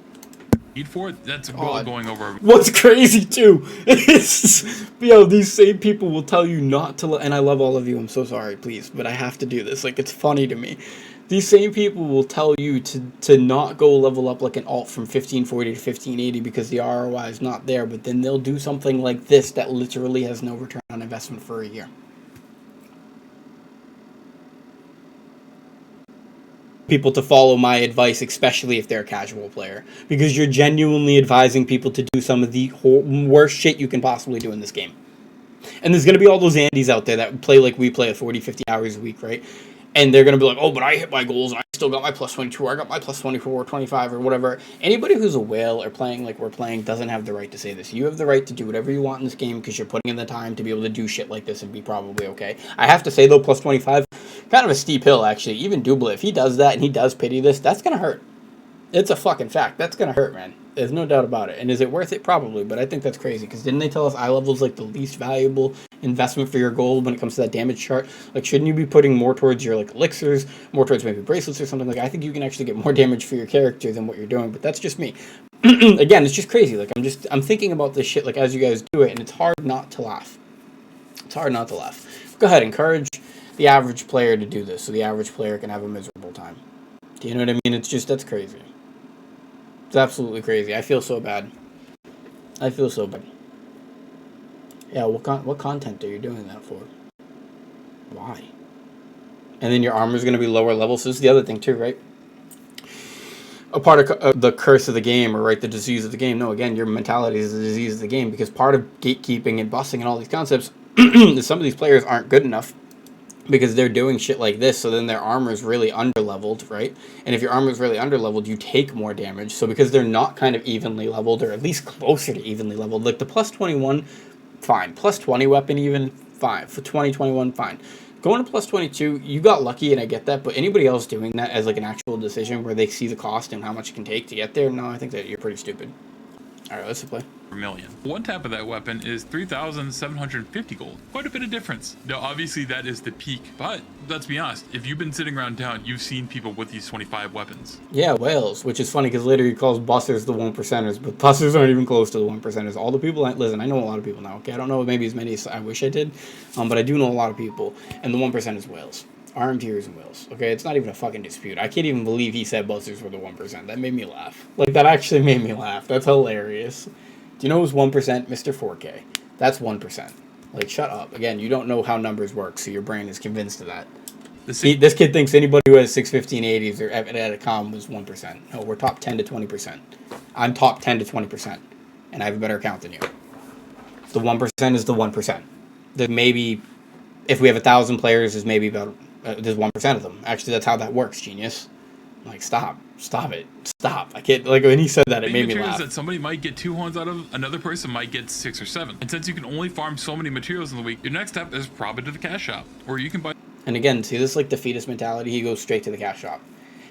Need for it? That's going over. What's crazy, too, is, these same people will tell you not to, and I love all of you, I'm so sorry, please, but I have to do this. Like, it's funny to me. These same people will tell you to not go level up like an alt from 1540 to 1580 because the ROI is not there, but then they'll do something like this that literally has no return on investment for a year. People to follow my advice, especially if they're a casual player, because you're genuinely advising people to do some of the worst shit you can possibly do in this game. And there's going to be all those Andes out there that play like we play at 40, 50 hours a week, right? And they're going to be like, oh, but I hit my goals, and I still got my plus 22, or I got my plus 24, or 25, or whatever. Anybody who's a whale or playing like we're playing doesn't have the right to say this. You have the right to do whatever you want in this game because you're putting in the time to be able to do shit like this and be probably okay. I have to say, though, plus 25, kind of a steep hill, actually. Even Dubla, if he does that and he does pity this, that's going to hurt. It's a fucking fact. That's going to hurt, man. There's no doubt about it. And is it worth it? Probably, but I think that's crazy because didn't they tell us eye level is like the least valuable investment for your gold when it comes to that damage chart? Like, shouldn't you be putting more towards your like elixirs, more towards maybe bracelets or something? Like, I think you can actually get more damage for your character than what you're doing, but that's just me. Again, it's just crazy. Like, I'm thinking about this shit like as you guys do it, and it's hard not to laugh. It's hard not to laugh. Go ahead, encourage the average player to do this so the average player can have a miserable time. Do you know what I mean? It's just, that's crazy. It's absolutely crazy. I feel so bad. I feel so bad. Yeah, what content are you doing that for? Why? And then your armor's going to be lower level. So this is the other thing too, right? A part of the curse of the game, or right, the disease of the game. No, again, your mentality is the disease of the game, because part of gatekeeping and busting and all these concepts is some of these players aren't good enough because they're doing shit like this, so then their armor is really under-leveled, right? And if your armor is really under-leveled, you take more damage. So because they're not kind of evenly leveled, or at least closer to evenly leveled, like the plus 21, fine. Plus 20 weapon even, fine. For 2021, fine. Going to plus 22, you got lucky, and I get that, but anybody else doing that as like an actual decision where they see the cost and how much it can take to get there, no, I think that you're pretty stupid. All right, let's play. Per million. One tap of that weapon is 3,750 gold. Quite a bit of difference. Now, obviously, that is the peak, but let's be honest. If you've been sitting around town, you've seen people with these 25 weapons. Yeah, whales, which is funny because later he calls busters the 1%ers, but busters aren't even close to the 1%ers. All the people, listen, I know a lot of people now, okay? I don't know maybe as many as I wish I did, but I do know a lot of people, and the 1% is whales. RM tiers and whales, okay? It's not even a fucking dispute. I can't even believe he said busters were the 1%. That made me laugh. Like, that actually made me laugh. That's hilarious. Do you know who's 1%? Mr. 4K. That's 1%. Like, shut up. Again, you don't know how numbers work, so your brain is convinced of that. This kid thinks anybody who has 61580s or at a com was 1%. No, we're top 10 to 20%. I'm top 10 to 20%, and I have a better account than you. The 1% is the 1%. There maybe, if we have 1,000 players, there's maybe about there's 1% of them. Actually, that's how that works, genius. Like, stop it, stop. I can't, like, when he said that, it made me laugh. That somebody might get 2 horns out of, another person might get 6 or 7. And since you can only farm so many materials in the week, your next step is probably to the cash shop, or you can buy. And again, see this like defeatist mentality. He goes straight to the cash shop,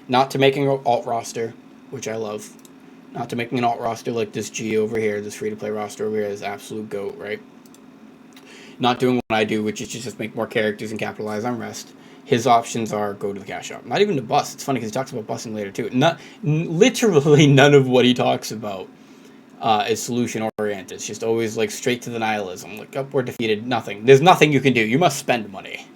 not to making an alt roster, which I love. Not to making an alt roster like this G over here, this free to play roster over here is absolute goat, right? Not doing what I do, which is just make more characters and capitalize on rest. His options are go to the cash shop. Not even to bust. It's funny because he talks about busting later too. Literally none of what he talks about is solution oriented. It's just always like straight to the nihilism. Like, up, we're defeated. Nothing. There's nothing you can do. You must spend money.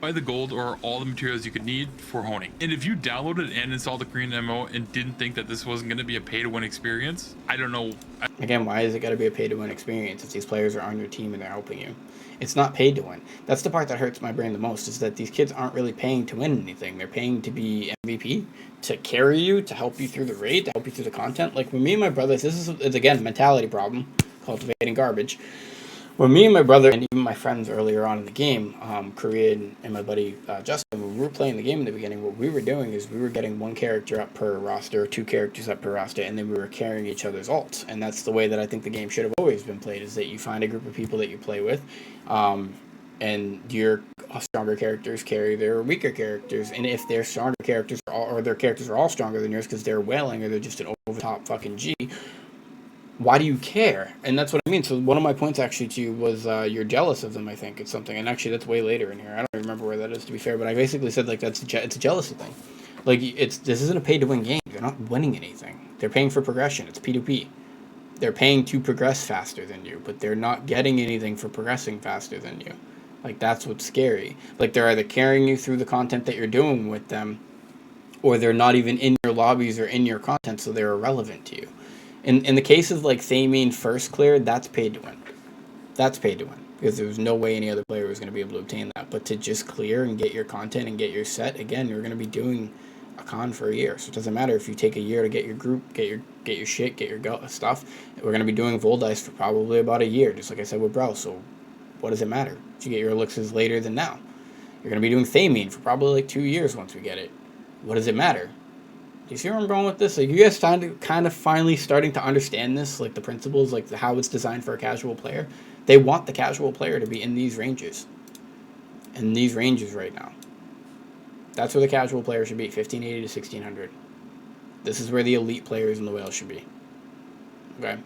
Buy the gold or all the materials you could need for honing. And if you downloaded and installed the Korean MMO and didn't think that this wasn't going to be a pay-to-win experience, I don't know. Again, why is it got to be a pay-to-win experience if these players are on your team and they're helping you? It's not paid to win. That's the part that hurts my brain the most, is that these kids aren't really paying to win anything. They're paying to be MVP, to carry you, to help you through the raid, to help you through the content. Like, with me and my brothers, it's again, a mentality problem, cultivating garbage. When me and my brother and even my friends earlier on in the game, Korean and my buddy Justin, when we were playing the game in the beginning, what we were doing is we were getting 1 character up per roster, 2 characters up per roster, and then we were carrying each other's ults. And that's the way that I think the game should have always been played, is that you find a group of people that you play with, and your stronger characters carry their weaker characters. And if their stronger characters or their characters are all stronger than yours because they're whaling or they're just an over-top fucking G, why do you care? And that's what I mean. So one of my points actually to you was you're jealous of them, I think. It's something. And actually that's way later in here. I don't remember where that is, to be fair. But I basically said, like, it's a jealousy thing. Like, this isn't a pay-to-win game. They're not winning anything. They're paying for progression. It's P2P. They're paying to progress faster than you. But they're not getting anything for progressing faster than you. Like, that's what's scary. Like, they're either carrying you through the content that you're doing with them, or they're not even in your lobbies or in your content, so they're irrelevant to you. In the case of, like, Thameen first cleared, that's paid to win. That's paid to win. Because there was no way any other player was going to be able to obtain that. But to just clear and get your content and get your set, again, you're going to be doing a con for a year. So it doesn't matter if you take a year to get your group, get your shit, get your stuff. We're going to be doing Voldice for probably about a year, just like I said with Bro. So what does it matter? If you get your elixirs later than now. You're going to be doing Thameen for probably like 2 years once we get it. What does it matter? Do you see where I'm going with this? Like, you guys kind of finally starting to understand this, like the principles, like how it's designed for a casual player. They want the casual player to be in these ranges. In these ranges right now. That's where the casual player should be, 1580 to 1600. This is where the elite players in the whale should be. Okay?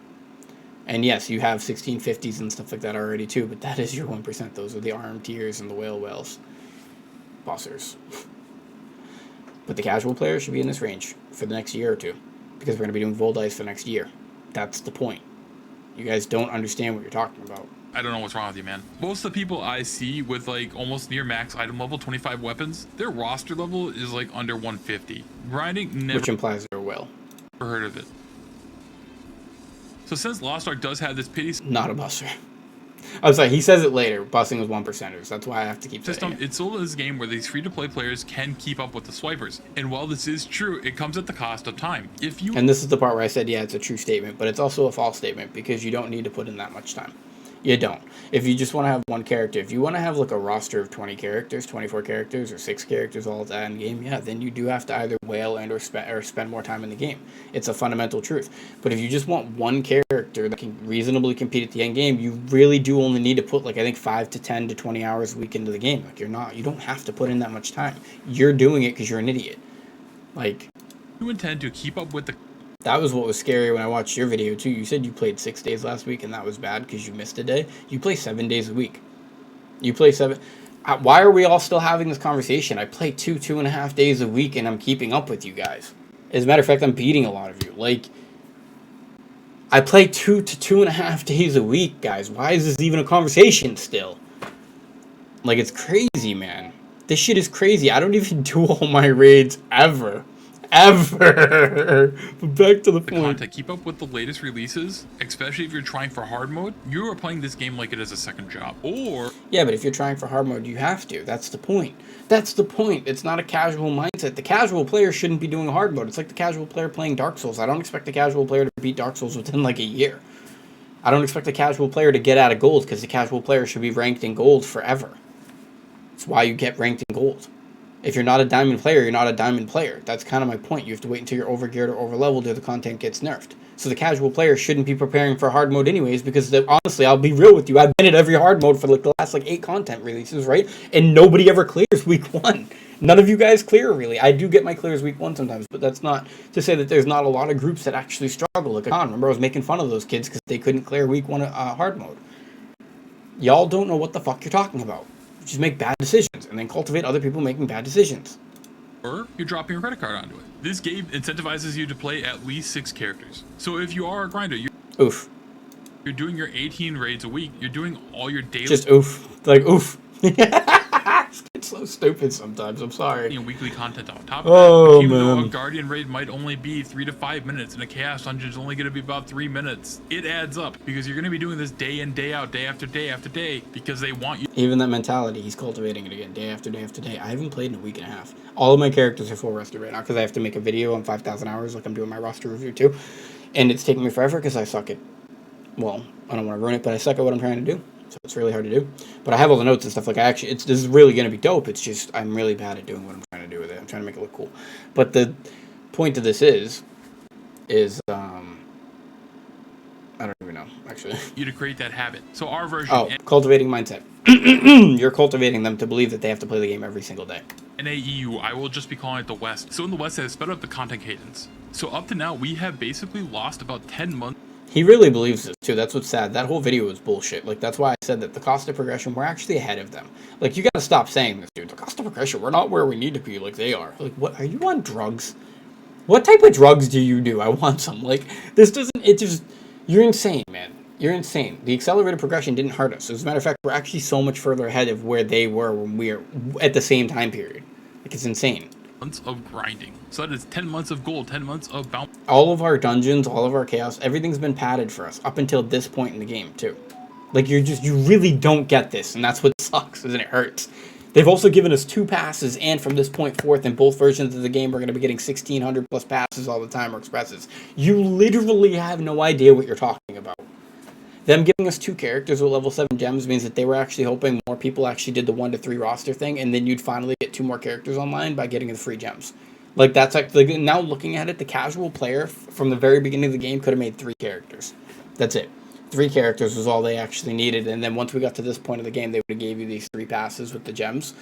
And yes, you have 1650s and stuff like that already too, but that is your 1%. Those are the RM tiers and the whales. Bossers. But the casual player should be in this range for the next year or two, because we're going to be doing Voldice for the next year. That's the point. You guys don't understand what you're talking about. I don't know what's wrong with you, man. Most of the people I see with, like, almost near max item level, 25 weapons, their roster level is, like, under 150. Grinding never... Which implies they're well. Never heard of it. So since Lost Ark does have this pity... Not a buster. I'm sorry, he says it later. Busing was 1%ers. That's why I have to keep saying it. It's still this game where these free-to-play players can keep up with the swipers. And while this is true, it comes at the cost of time. And this is the part where I said, yeah, it's a true statement, but it's also a false statement, because you don't need to put in that much time. You don't. If you just want to have one character, if you want to have like a roster of 20 characters, 24 characters, or 6 characters all that in game, yeah, then you do have to either whale and or spend more time in the game. It's a fundamental truth. But if you just want one character that can reasonably compete at the end game, you really do only need to put, like, I think 5 to 10 to 20 hours a week into the game. Like, you don't have to put in that much time. You're doing it because you're an idiot. Like, you intend to keep up with the... That was what was scary when I watched your video too. You said you played 6 days last week and that was bad because you missed a day. You play 7 days a week. You play 7. Why are we all still having this conversation? I play 2.5 days a week and I'm keeping up with you guys. As a matter of fact, I'm beating a lot of you. Like, I play 2 to 2.5 days a week, guys. Why is this even a conversation still? Like, it's crazy, man. This shit is crazy. I don't even do all my raids ever. Ever. But back to the point. Content. Keep up with the latest releases, especially if you're trying for hard mode. You are playing this game like it is a second job. Or yeah, but if you're trying for hard mode, you have to. That's the point. That's the point. It's not a casual mindset. The casual player shouldn't be doing hard mode. It's like the casual player playing Dark Souls. I don't expect the casual player to beat Dark Souls within like a year. I don't expect the casual player to get out of gold because the casual player should be ranked in gold forever. That's why you get ranked in gold. If you're not a diamond player, you're not a diamond player. That's kind of my point. You have to wait until you're overgeared or overleveled or the content gets nerfed. So the casual player shouldn't be preparing for hard mode anyways because honestly, I'll be real with you. I've been at every hard mode for like the last like 8 content releases, right? And nobody ever clears week 1. None of you guys clear really. I do get my clears week 1 sometimes, but that's not to say that there's not a lot of groups that actually struggle. Like remember I was making fun of those kids because they couldn't clear week 1 hard mode. Y'all don't know what the fuck you're talking about. Just make bad decisions and then cultivate other people making bad decisions. Or you're dropping your credit card onto it. This game incentivizes you to play at least 6 characters. So if you are a grinder, you're doing your 18 raids a week. You're doing all your daily. Just oof. Like oof. It's so stupid sometimes. I'm sorry. Weekly content on top of that. Even though a Guardian raid might only be 3 to 5 minutes and a Chaos Dungeon is only going to be about 3 minutes, it adds up because you're going to be doing this day in, day out, day after day after day because they want you. Even that mentality, he's cultivating it again, day after day after day. I haven't played in a week and a half. All of my characters are full rested right now because I have to make a video on 5,000 hours like I'm doing my roster review too. And it's taking me forever because I suck at, well, I don't want to ruin it, but I suck at what I'm trying to do. So it's really hard to do. But I have all the notes and stuff. Like this is really going to be dope. It's just I'm really bad at doing what I'm trying to do with it. I'm trying to make it look cool. But the point of this is I don't even know, actually. You to create that habit. So our version... Oh, cultivating mindset. You're cultivating them to believe that they have to play the game every single day. NAEU, I will just be calling it the West. So in the West, it has sped up the content cadence. So up to now, we have basically lost about 10 months. He really believes this, too. That's what's sad. That whole video was bullshit. Like, that's why I said that the cost of progression, we're actually ahead of them. Like, you gotta stop saying this, dude. The cost of progression, we're not where we need to be like they are. Like, what? Are you on drugs? What type of drugs do you do? I want some. Like, this doesn't... It just... You're insane, man. You're insane. The accelerated progression didn't hurt us. As a matter of fact, we're actually so much further ahead of where they were when we were at the same time period. Like, it's insane. Months of grinding. So that is 10 months of gold, 10 months of bounty. All of our dungeons, all of our chaos, everything's been padded for us up until this point in the game, too. Like, you really don't get this, and that's what sucks, and it hurts. They've also given us 2 passes, and from this point forth, in both versions of the game, we're going to be getting 1,600 plus passes all the time, or expresses. You literally have no idea what you're talking about. Them giving us 2 characters with level 7 gems means that they were actually hoping more people actually did the 1 to 3 roster thing, and then you'd finally get 2 more characters online by getting the free gems. Like, that's like now looking at it, the casual player from the very beginning of the game could have made 3 characters. That's it. 3 characters was all they actually needed, and then once we got to this point of the game, they would have gave you these 3 passes with the gems,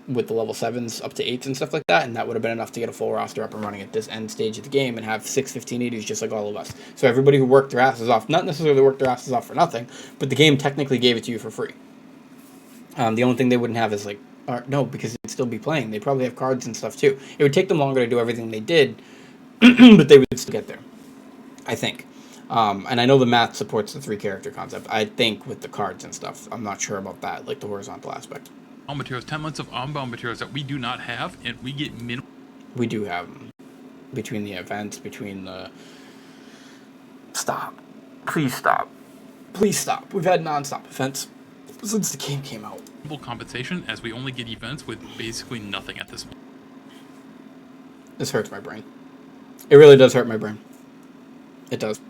with the level 7s up to 8s and stuff like that, and that would have been enough to get a full roster up and running at this end stage of the game and have 6 1580s just like all of us. So everybody who worked their asses off, not necessarily worked their asses off for nothing, but the game technically gave it to you for free. The only thing they wouldn't have is like, no, because they'd still be playing. They probably have cards and stuff too. It would take them longer to do everything they did, but they would still get there, I think. And I know the math supports the 3 character concept. I think with the cards and stuff, I'm not sure about that, like the horizontal aspect. Materials, 10 months of unbound materials that we do not have, and we get minimal. We do have them. Between the events, between the... Stop. Please stop. Please stop. We've had non-stop events since the game came out. Compensation, as we only get events with basically nothing at this point. This hurts my brain. It really does hurt my brain. It does.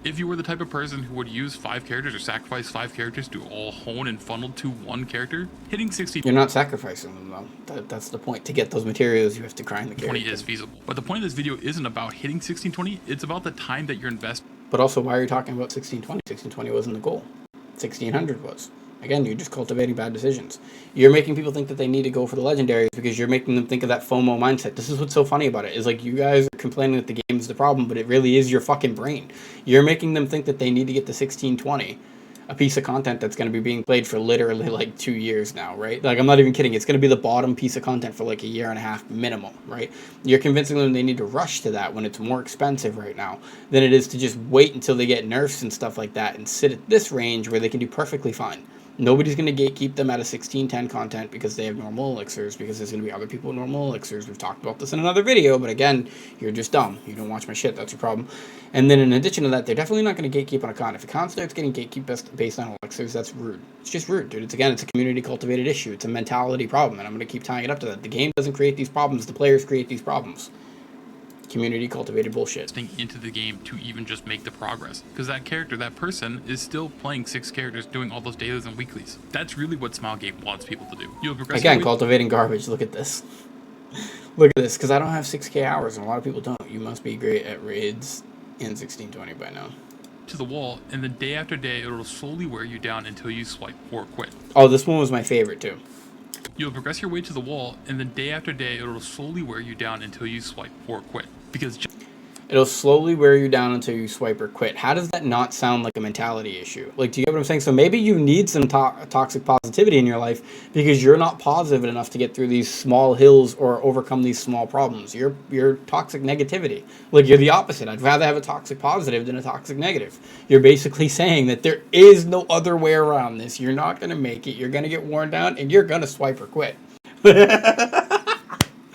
If you were the type of person who would use 5 characters or sacrifice 5 characters to all hone and funnel to 1 character, hitting 60... You're not sacrificing them, though. That's the point. To get those materials, you have to grind the character. 20 is feasible. But the point of this video isn't about hitting 1620, it's about the time that you're investing. But also, why are you talking about 1620? 1620 wasn't the goal. 1600 was. Again, you're just cultivating bad decisions. You're making people think that they need to go for the legendaries because you're making them think of that FOMO mindset. This is what's so funny about it, is like you guys are complaining that the game is the problem, but it really is your fucking brain. You're making them think that they need to get the 1620, a piece of content that's going to be being played for literally like 2 years now, right? Like, I'm not even kidding. It's going to be the bottom piece of content for like a year and a half minimum, right? You're convincing them they need to rush to that when it's more expensive right now than it is to just wait until they get nerfs and stuff like that and sit at this range where they can do perfectly fine. Nobody's going to gatekeep them out of 1610 content because they have normal elixirs, because there's going to be other people with normal elixirs. We've talked about this in another video, but again, you're just dumb. You don't watch my shit. That's your problem. And then in addition to that, they're definitely not going to gatekeep on a con. If a con starts getting gatekeep based on elixirs, that's rude. It's just rude, dude. It's a community cultivated issue. It's a mentality problem, and I'm going to keep tying it up to that. The game doesn't create these problems. The players create these problems. Community cultivated bullshit. Into the game to even just make the progress, because that character, that person, is still playing 6 characters, doing all those dailies and weeklies. That's really what Smilegate wants people to do. You'll progress. Again, cultivating garbage. Look at this. Look at this, because I don't have 6k hours, and a lot of people don't. You must be great at raids in 1620 by now. To the wall, and then day after day, it'll slowly wear you down until you swipe or quit. Oh, this one was my favorite too. You'll progress your way to the wall, and then day after day, it'll slowly wear you down until you swipe or quit. Because it'll slowly wear you down until you swipe or quit. How does that not sound like a mentality issue? Like, do you get what I'm saying? So maybe you need some toxic positivity in your life because you're not positive enough to get through these small hills or overcome these small problems. You're toxic negativity. Like, you're the opposite. I'd rather have a toxic positive than a toxic negative. You're basically saying that there is no other way around this. You're not going to make it. You're going to get worn down, and you're going to swipe or quit.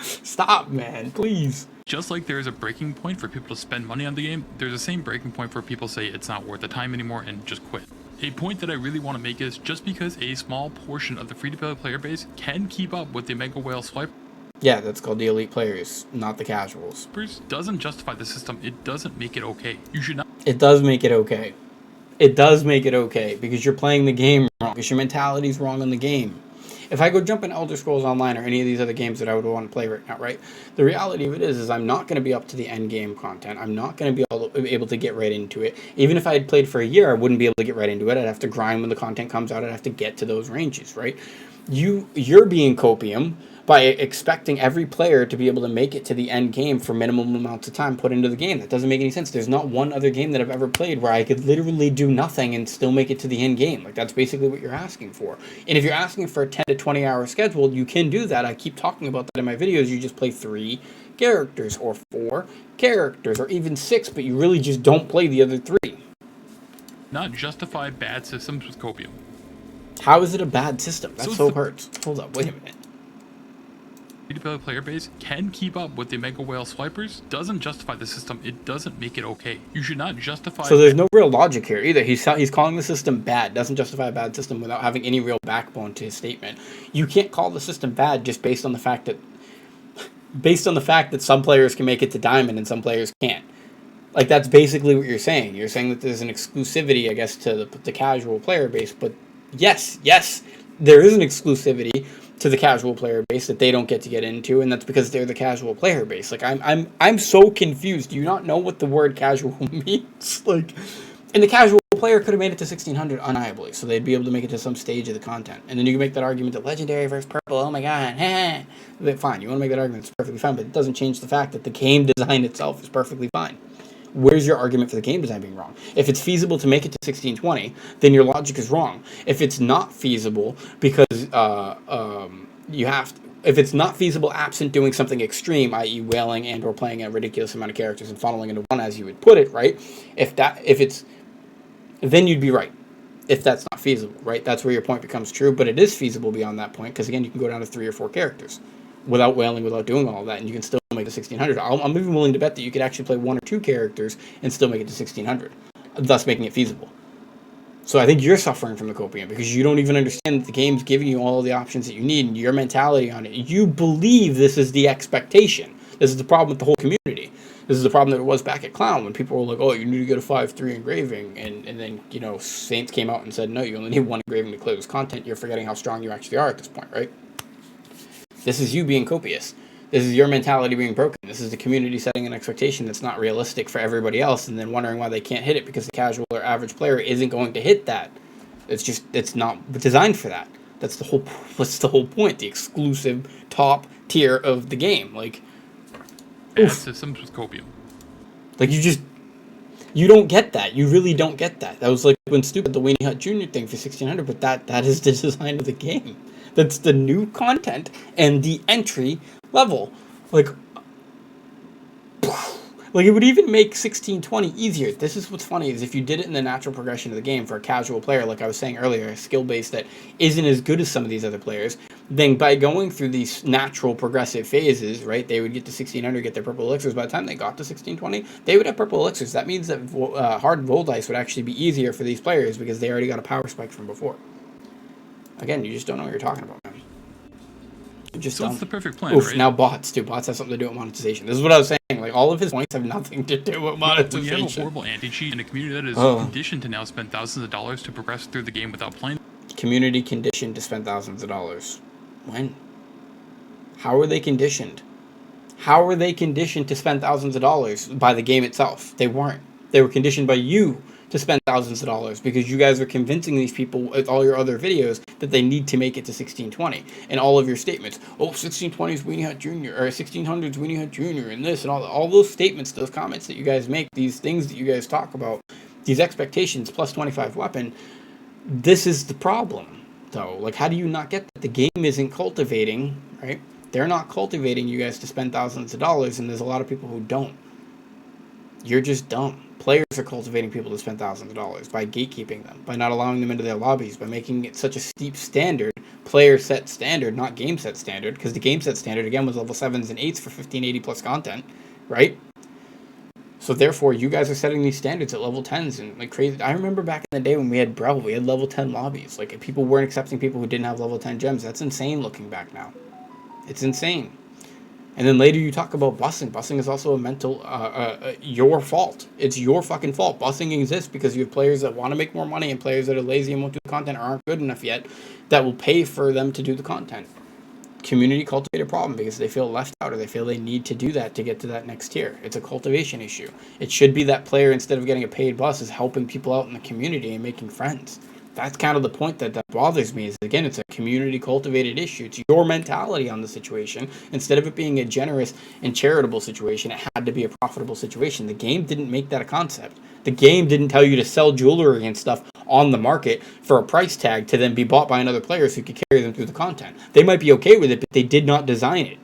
Stop, man. Please. Just like there is a breaking point for people to spend money on the game, there's the same breaking point for people to say it's not worth the time anymore and just quit. A point that I really want to make is just because a small portion of the free-to-play player base can keep up with the Mega Whale swipe. Yeah, that's called the elite players, not the casuals. Doesn't justify the system. It doesn't make it okay. You should not. It does make it okay. It does make it okay because you're playing the game wrong, because your mentality's wrong on the game. If I go jump in Elder Scrolls Online or any of these other games that I would want to play right now, right? The reality of it is I'm not going to be up to the end game content. I'm not going to be able to get right into it. Even if I had played for a year, I wouldn't be able to get right into it. I'd have to grind when the content comes out. I'd have to get to those ranges, right? You're being copium by expecting every player to be able to make it to the end game for minimum amounts of time put into the game. That doesn't make any sense. There's not one other game that I've ever played where I could literally do nothing and still make it to the end game. Like, that's basically what you're asking for. And if you're asking for a 10 to 20 hour schedule, you can do that. I keep talking about that in my videos. You just play 3 characters or 4 characters or even 6, but you really just don't play the other 3. Not justify bad systems with copium. How is it a bad system? That so hurts. Hold up, wait a minute. Free-to-play player base can keep up with the Mega Whale swipers, doesn't justify the system. It doesn't make it okay. You should not justify. So there's no real logic here either. He's calling the system bad. Doesn't justify a bad system without having any real backbone to his statement. You can't call the system bad just based on the fact that some players can make it to Diamond and some players can't. Like, that's basically what you're saying. You're saying that there's an exclusivity, I guess, to the casual player base. But yes, there is an exclusivity to the casual player base that they don't get to get into, and that's because they're the casual player base. Like, I'm so confused. Do you not know what the word casual means? Like, and the casual player could have made it to 1600 undeniably, so they'd be able to make it to some stage of the content. And then you can make that argument that legendary versus purple, oh my god, fine, you want to make that argument, it's perfectly fine, but it doesn't change the fact that the game design itself is perfectly fine. Where's your argument for the game design being wrong? If it's feasible to make it to 1620, then your logic is wrong. If it's not feasible because if it's not feasible absent doing something extreme, i.e. whaling and or playing a ridiculous amount of characters and funneling into one, as you would put it, right? Then you'd be right. If that's not feasible, right? That's where your point becomes true, but it is feasible beyond that point, because again, you can go down to 3 or 4 characters without whaling, without doing all that, and you can still make it to 1600. I'm even willing to bet that you could actually play 1 or 2 characters and still make it to 1600, thus making it feasible. So I think you're suffering from the copium because you don't even understand that the game's giving you all the options that you need and your mentality on it. You believe this is the expectation. This is the problem with the whole community. This is the problem that it was back at Clown when people were like, oh, you need to get a 5-3 engraving. And then, Saints came out and said, no, you only need 1 engraving to clear this content. You're forgetting how strong you actually are at this point, right? This is you being copious. This is your mentality being broken. This is the community setting an expectation that's not realistic for everybody else and then wondering why they can't hit it because the casual or average player isn't going to hit that. It's not designed for that. That's the whole point. The exclusive top tier of the game. Like, ad systems with copium. Like, you don't get that. You really don't get that. That was like when Stupid the Weenie Hut Jr. thing for 1600, but that is the design of the game. That's the new content and the entry level. Like it would even make 1620 easier. This is what's funny, is if you did it in the natural progression of the game for a casual player, like I was saying earlier, a skill base that isn't as good as some of these other players, then by going through these natural progressive phases, right, they would get to 1600, get their purple elixirs. By the time they got to 1620, they would have purple elixirs. That means that hard roll dice would actually be easier for these players because they already got a power spike from before. Again, you just don't know what you're talking about, man. Just so it's the perfect plan, Oof, right? Now bots, too. Bots have something to do with monetization. This is what I was saying. Like, all of his points have nothing to do with monetization. When you have a horrible anti-cheat and a community that is conditioned to now spend thousands of dollars to progress through the game without playing. Community conditioned to spend thousands of dollars. When? How are they conditioned? How are they conditioned to spend thousands of dollars by the game itself? They weren't. They were conditioned by you to spend thousands of dollars because you guys are convincing these people with all your other videos that they need to make it to 1620 and all of your statements. Oh, 1620 is Weenie Hut Jr. or 1600 is Weenie Hut Jr. and this and all those statements, those comments that you guys make, these things that you guys talk about, these expectations plus 25 weapon. This is the problem, though. Like, how do you not get that? The game isn't cultivating, right? They're not cultivating you guys to spend thousands of dollars, and there's a lot of people who don't. You're just dumb. Players are cultivating people to spend thousands of dollars by gatekeeping them, by not allowing them into their lobbies, by making it such a steep standard, player set standard, not game set standard, because the game set standard, again, was level 7s and 8s for 1580 plus content, right? So therefore, you guys are setting these standards at level 10s and like crazy. I remember back in the day when we had Breville, we had level 10 lobbies. Like, people weren't accepting people who didn't have level 10 gems. That's insane looking back now. It's insane. And then later you talk about busing. Busing is also a mental, your fault. It's your fucking fault. Busing exists because you have players that want to make more money and players that are lazy and won't do the content or aren't good enough yet that will pay for them to do the content. Community cultivate a problem because they feel left out or they feel they need to do that to get to that next tier. It's a cultivation issue. It should be that player, instead of getting a paid bus, is helping people out in the community and making friends. That's kind of the point that bothers me, is, again, it's a community cultivated issue. It's your mentality on the situation. Instead of it being a generous and charitable situation, it had to be a profitable situation. The game didn't make that a concept. The game didn't tell you to sell jewelry and stuff on the market for a price tag to then be bought by another players who could carry them through the content. They might be okay with it, but they did not design it.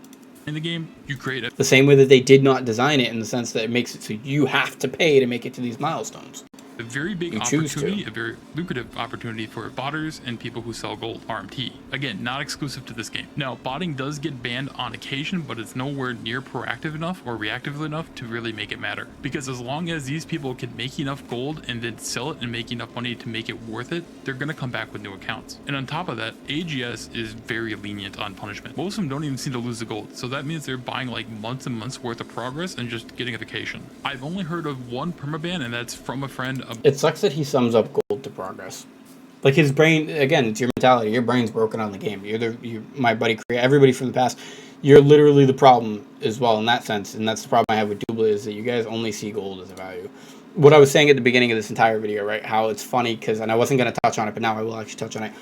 In the game, you create it. The same way that they did not design it in the sense that it makes it so you have to pay to make it to these milestones. A very big opportunity, a very lucrative opportunity for botters and people who sell gold, RMT. Again, not exclusive to this game. Now, botting does get banned on occasion, but it's nowhere near proactive enough or reactive enough to really make it matter. Because as long as these people can make enough gold and then sell it and make enough money to make it worth it, they're going to come back with new accounts. And on top of that, AGS is very lenient on punishment. Most of them don't even seem to lose the gold, so that means they're buying like months and months worth of progress and just getting a vacation. I've only heard of one permaban, and that's from a friend. It sucks that he sums up gold to progress. Like, his brain, again, it's your mentality. Your brain's broken on the game. You're my buddy, everybody from the past. You're literally the problem as well in that sense. And that's the problem I have with Dubla, is that you guys only see gold as a value. What I was saying at the beginning of this entire video, right? How it's funny, and I wasn't going to touch on it, but now I will actually touch on it.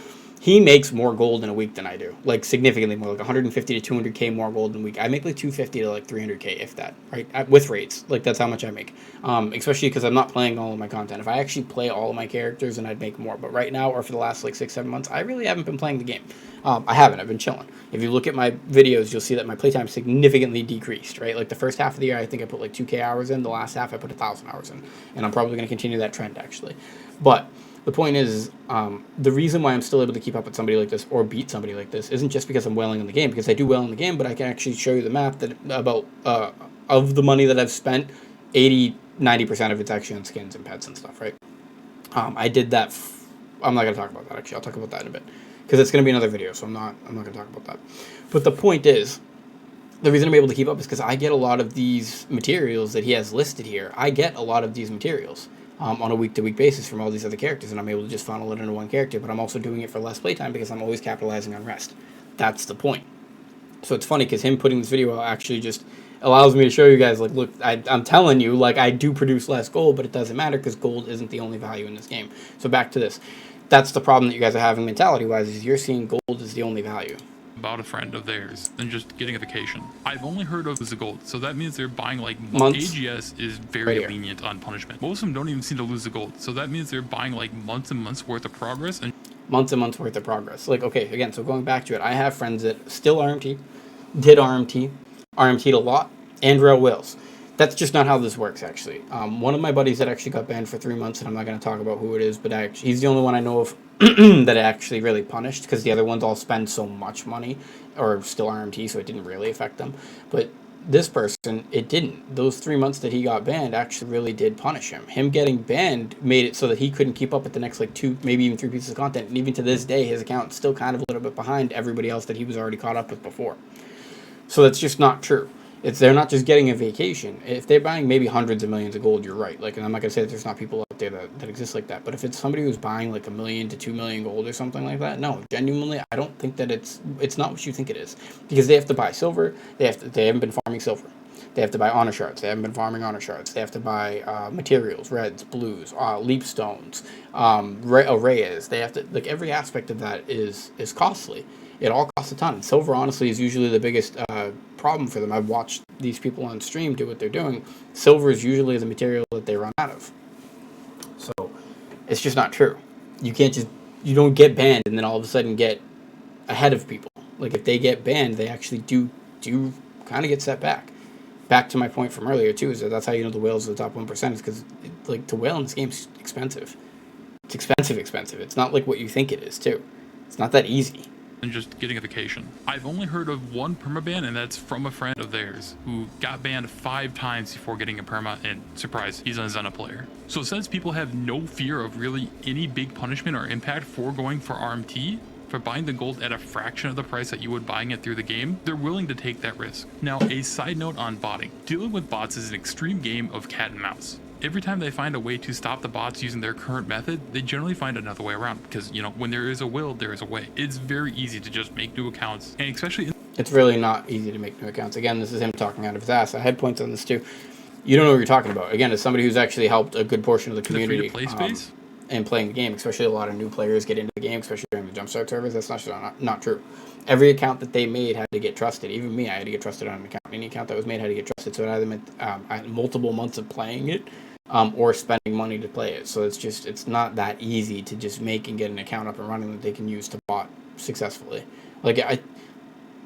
He makes more gold in a week than I do, like significantly more, like 150 to 200k more gold in a week. I make like 250 to like 300k, if that, right? With rates, like that's how much I make. Especially because I'm not playing all of my content. If I actually play all of my characters, then I'd make more. But right now, or for the last like 6-7 months, I really haven't been playing the game. I haven't. I've been chilling. If you look at my videos, you'll see that my playtime significantly decreased, right? Like the first half of the year, I think I put like 2k hours in. The last half, I put 1,000 hours in, and I'm probably going to continue that trend actually. But the point is, the reason why I'm still able to keep up with somebody like this or beat somebody like this isn't just because I'm wailing in the game, because I do well in the game, but I can actually show you the map that about of the money that I've spent, 80-90% of it's actually on skins and pets and stuff, right? I did that. I'm not going to talk about that, actually. I'll talk about that in a bit, because it's going to be another video, so I'm not going to talk about that. But the point is, the reason I'm able to keep up is because I get a lot of these materials that he has listed here. I get a lot of these materials on a week-to-week basis from all these other characters, and I'm able to just funnel it into one character, but I'm also doing it for less playtime because I'm always capitalizing on rest. That's the point. So it's funny because him putting this video out actually just allows me to show you guys, like, look, I'm telling you, like, I do produce less gold, but it doesn't matter because gold isn't the only value in this game. So back to this. that's the problem that you guys are having mentality-wise, is you're seeing gold as the only value. About a friend of theirs and just getting a vacation. I've only heard of the gold, so that means they're buying like Months. AGS is very lenient on punishment. Most of them don't even seem to lose the gold, so that means they're buying like months and months worth of progress and months worth of progress. Like, okay, again, so going back to it, I have friends that still RMT, did RMT'd a lot, and rail whales. That's just not how this works, actually. One of my buddies that actually got banned for 3 months, and I'm not going to talk about who it is, but he's the only one I know of that actually really punished, because the other ones all spend so much money, or still RMT, so it didn't really affect them. But this person, it didn't. Those 3 months that he got banned actually really did punish him. Him getting banned made it so that he couldn't keep up with the next like 2, maybe even 3 pieces of content. And even to this day, his account's still kind of a little bit behind everybody else that he was already caught up with before. So that's just not true. They're not just getting a vacation. If they're buying maybe hundreds of millions of gold, you're right. Like, and I'm not gonna say that there's not people out there that exist like that. But if it's somebody who's buying like 1 million to 2 million gold or something like that, no, genuinely, I don't think that it's not what you think it is, because they have to buy silver. They haven't been farming silver. They have to buy honor shards. They haven't been farming honor shards. They have to buy materials, reds, blues, leap stones, arrays. They have to, like, every aspect of that is costly. It all costs a ton. And silver, honestly, is usually the biggest problem for them. I've watched these people on stream do what they're doing. Silver is usually the material that they run out of. So it's just not true. You don't get banned and then all of a sudden get ahead of people. Like, if they get banned, they actually do kind of get set back. Back to my point from earlier, too, is that's how you know the whales are the top 1%, is because, like, to whale in this game is expensive. It's expensive. It's not like what you think it is, too. It's not that easy. And just getting a vacation. I've only heard of one permaban, and that's from a friend of theirs who got banned 5 times before getting a perma, and surprise, he's a Zenna player. So since people have no fear of really any big punishment or impact for going for RMT, for buying the gold at a fraction of the price that you would buying it through the game, they're willing to take that risk. Now, a side note on botting. Dealing with bots is an extreme game of cat and mouse. Every time they find a way to stop the bots using their current method, they generally find another way around, because, you know, when there is a will, there is a way. It's very easy to just make new accounts, and especially it's really not easy to make new accounts. Again, this is him talking out of his ass. I had points on this too. You don't know what you're talking about. Again, as somebody who's actually helped a good portion of the community the free-to-play space and playing the game, especially a lot of new players get into the game, especially during the Jumpstart servers. That's not true. Every account that they made had to get trusted. Even me, I had to get trusted on an account. Any account that was made had to get trusted. So it either meant I had multiple months of playing it, or spending money to play it. So it's not that easy to just make and get an account up and running that they can use to bot successfully. Like,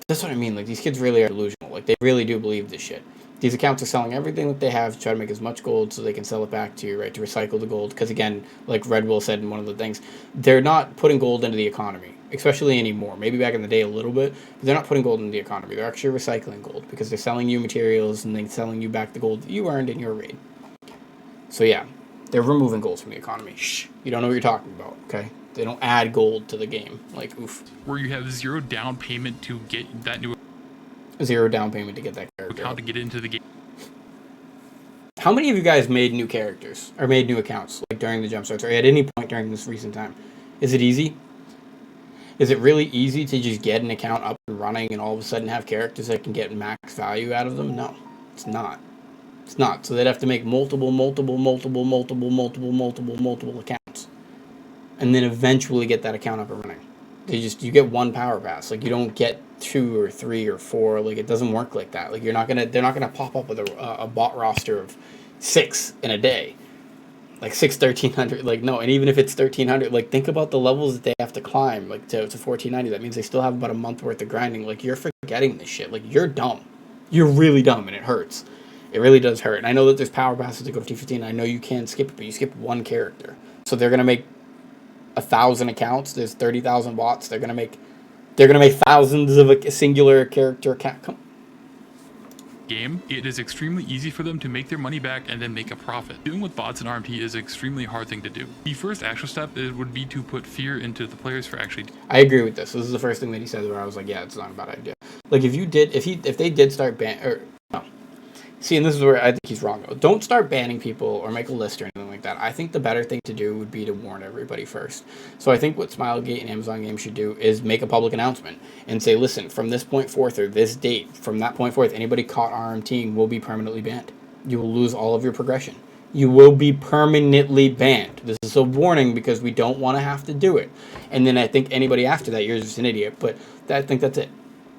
that's what I mean. Like, these kids really are delusional. Like, they really do believe this shit. These accounts are selling everything that they have to try to make as much gold so they can sell it back to you, right? To recycle the gold. Because, again, like Red Will said in one of the things, they're not putting gold into the economy, especially anymore. Maybe back in the day a little bit, but they're not putting gold into the economy. They're actually recycling gold because they're selling you materials and then selling you back the gold that you earned in your raid. So yeah, they're removing gold from the economy. Shh, you don't know what you're talking about, okay? They don't add gold to the game. Like, oof. Where you have 0 down payment to get that new 0 down payment to get that character account to get into the game. How many of you guys made new characters or made new accounts, like during the Jumpstarts or at any point during this recent time? Is it easy? Is it really easy to just get an account up and running and all of a sudden have characters that can get max value out of them? No, it's not. It's not. So they'd have to make multiple accounts, and then eventually get that account up and running. You get one power pass. Like, you don't get 2 or 3 or 4. Like, it doesn't work like that. Like, they're not gonna pop up with a bot roster of 6 in a day. Like 1300. Like, no. And even if it's 1300, like, think about the levels that they have to climb, like to 1490. That means they still have about a month worth of grinding. Like, you're forgetting this shit. Like, you're dumb. You're really dumb, and it hurts. It really does hurt. And I know that there's power passes to go to T15. I know you can skip it, but you skip one character. So they're gonna make 1,000 accounts. There's 30,000 bots. They're gonna make thousands of a singular character account. Game, it is extremely easy for them to make their money back and then make a profit. Dealing with bots in RMT is an extremely hard thing to do. The first actual step would be to put fear into the players for actually. I agree with this. This is the first thing that he said where I was like, yeah, it's not a bad idea. Like, if they did start see, and this is where I think he's wrong, though. Don't start banning people or make a list or anything like that. I think the better thing to do would be to warn everybody first. So I think what Smilegate and Amazon Games should do is make a public announcement and say, listen, from this point forth or this date, from that point forth, anybody caught RMTing will be permanently banned. You will lose all of your progression. You will be permanently banned. This is a warning because we don't want to have to do it. And then I think anybody after that, you're just an idiot. But I think that's it.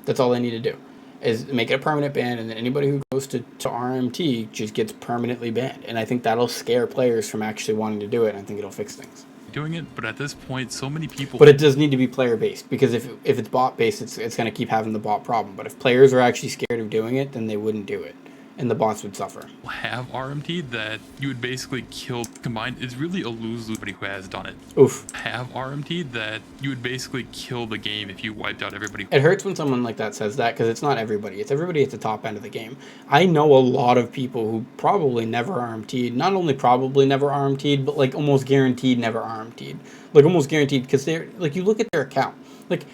That's all they need to do, is make it a permanent ban, and then anybody who goes to RMT just gets permanently banned. And I think that'll scare players from actually wanting to do it, and I think it'll fix things. Doing it, but at this point, so many people... But it does need to be player-based, because if it's bot-based, it's going to keep having the bot problem. But if players are actually scared of doing it, then they wouldn't do it, and the bots would suffer. Have RMT that you would basically kill combined. It's really a lose-lose everybody who has done it. Oof. Have RMT that you would basically kill the game if you wiped out everybody. It hurts when someone like that says that, because it's not everybody. It's everybody at the top end of the game. I know a lot of people who probably never RMT'd. Not only probably never RMT'd, but like almost guaranteed never RMT'd. Like almost guaranteed, because they're like, you look at their account. Like,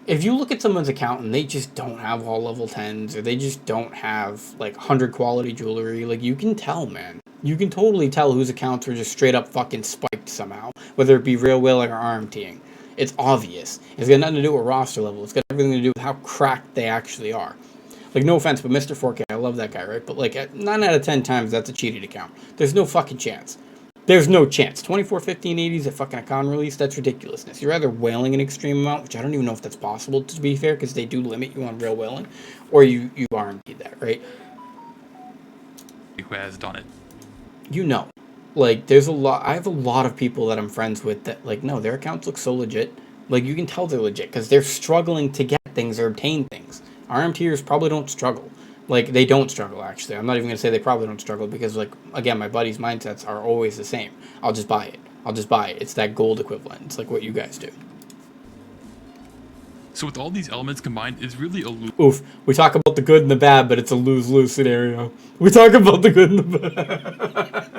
if you look at someone's account and they just don't have all level 10s, or they just don't have like 100 quality jewelry, like, you can tell, man. You can totally tell whose accounts are just straight up fucking spiked somehow, whether it be real whaling or RMTing. It's obvious. It's got nothing to do with roster level. It's got everything to do with how cracked they actually are. Like, no offense, but Mr. 4K, I love that guy, right? But like, 9 out of 10 times, that's a cheated account. There's no fucking chance. There's no chance. 24, 15, 80s at fucking a con release, that's ridiculousness. You're either whaling an extreme amount, which I don't even know if that's possible, to be fair, because they do limit you on real whaling, or you RMD that, right? Who has done it? You know. Like, there's a lot, I have a lot of people that I'm friends with that, like, no, their accounts look so legit. Like, you can tell they're legit, because they're struggling to get things or obtain things. RMTers probably don't struggle. Like, they don't struggle, actually. I'm not even going to say they probably don't struggle, because, like, again, my buddies' mindsets are always the same. I'll just buy it. I'll just buy it. It's that gold equivalent. It's like what you guys do. So with all these elements combined, it's really a lose. Oof. We talk about the good and the bad, but it's a lose-lose scenario. We talk about the good and the bad.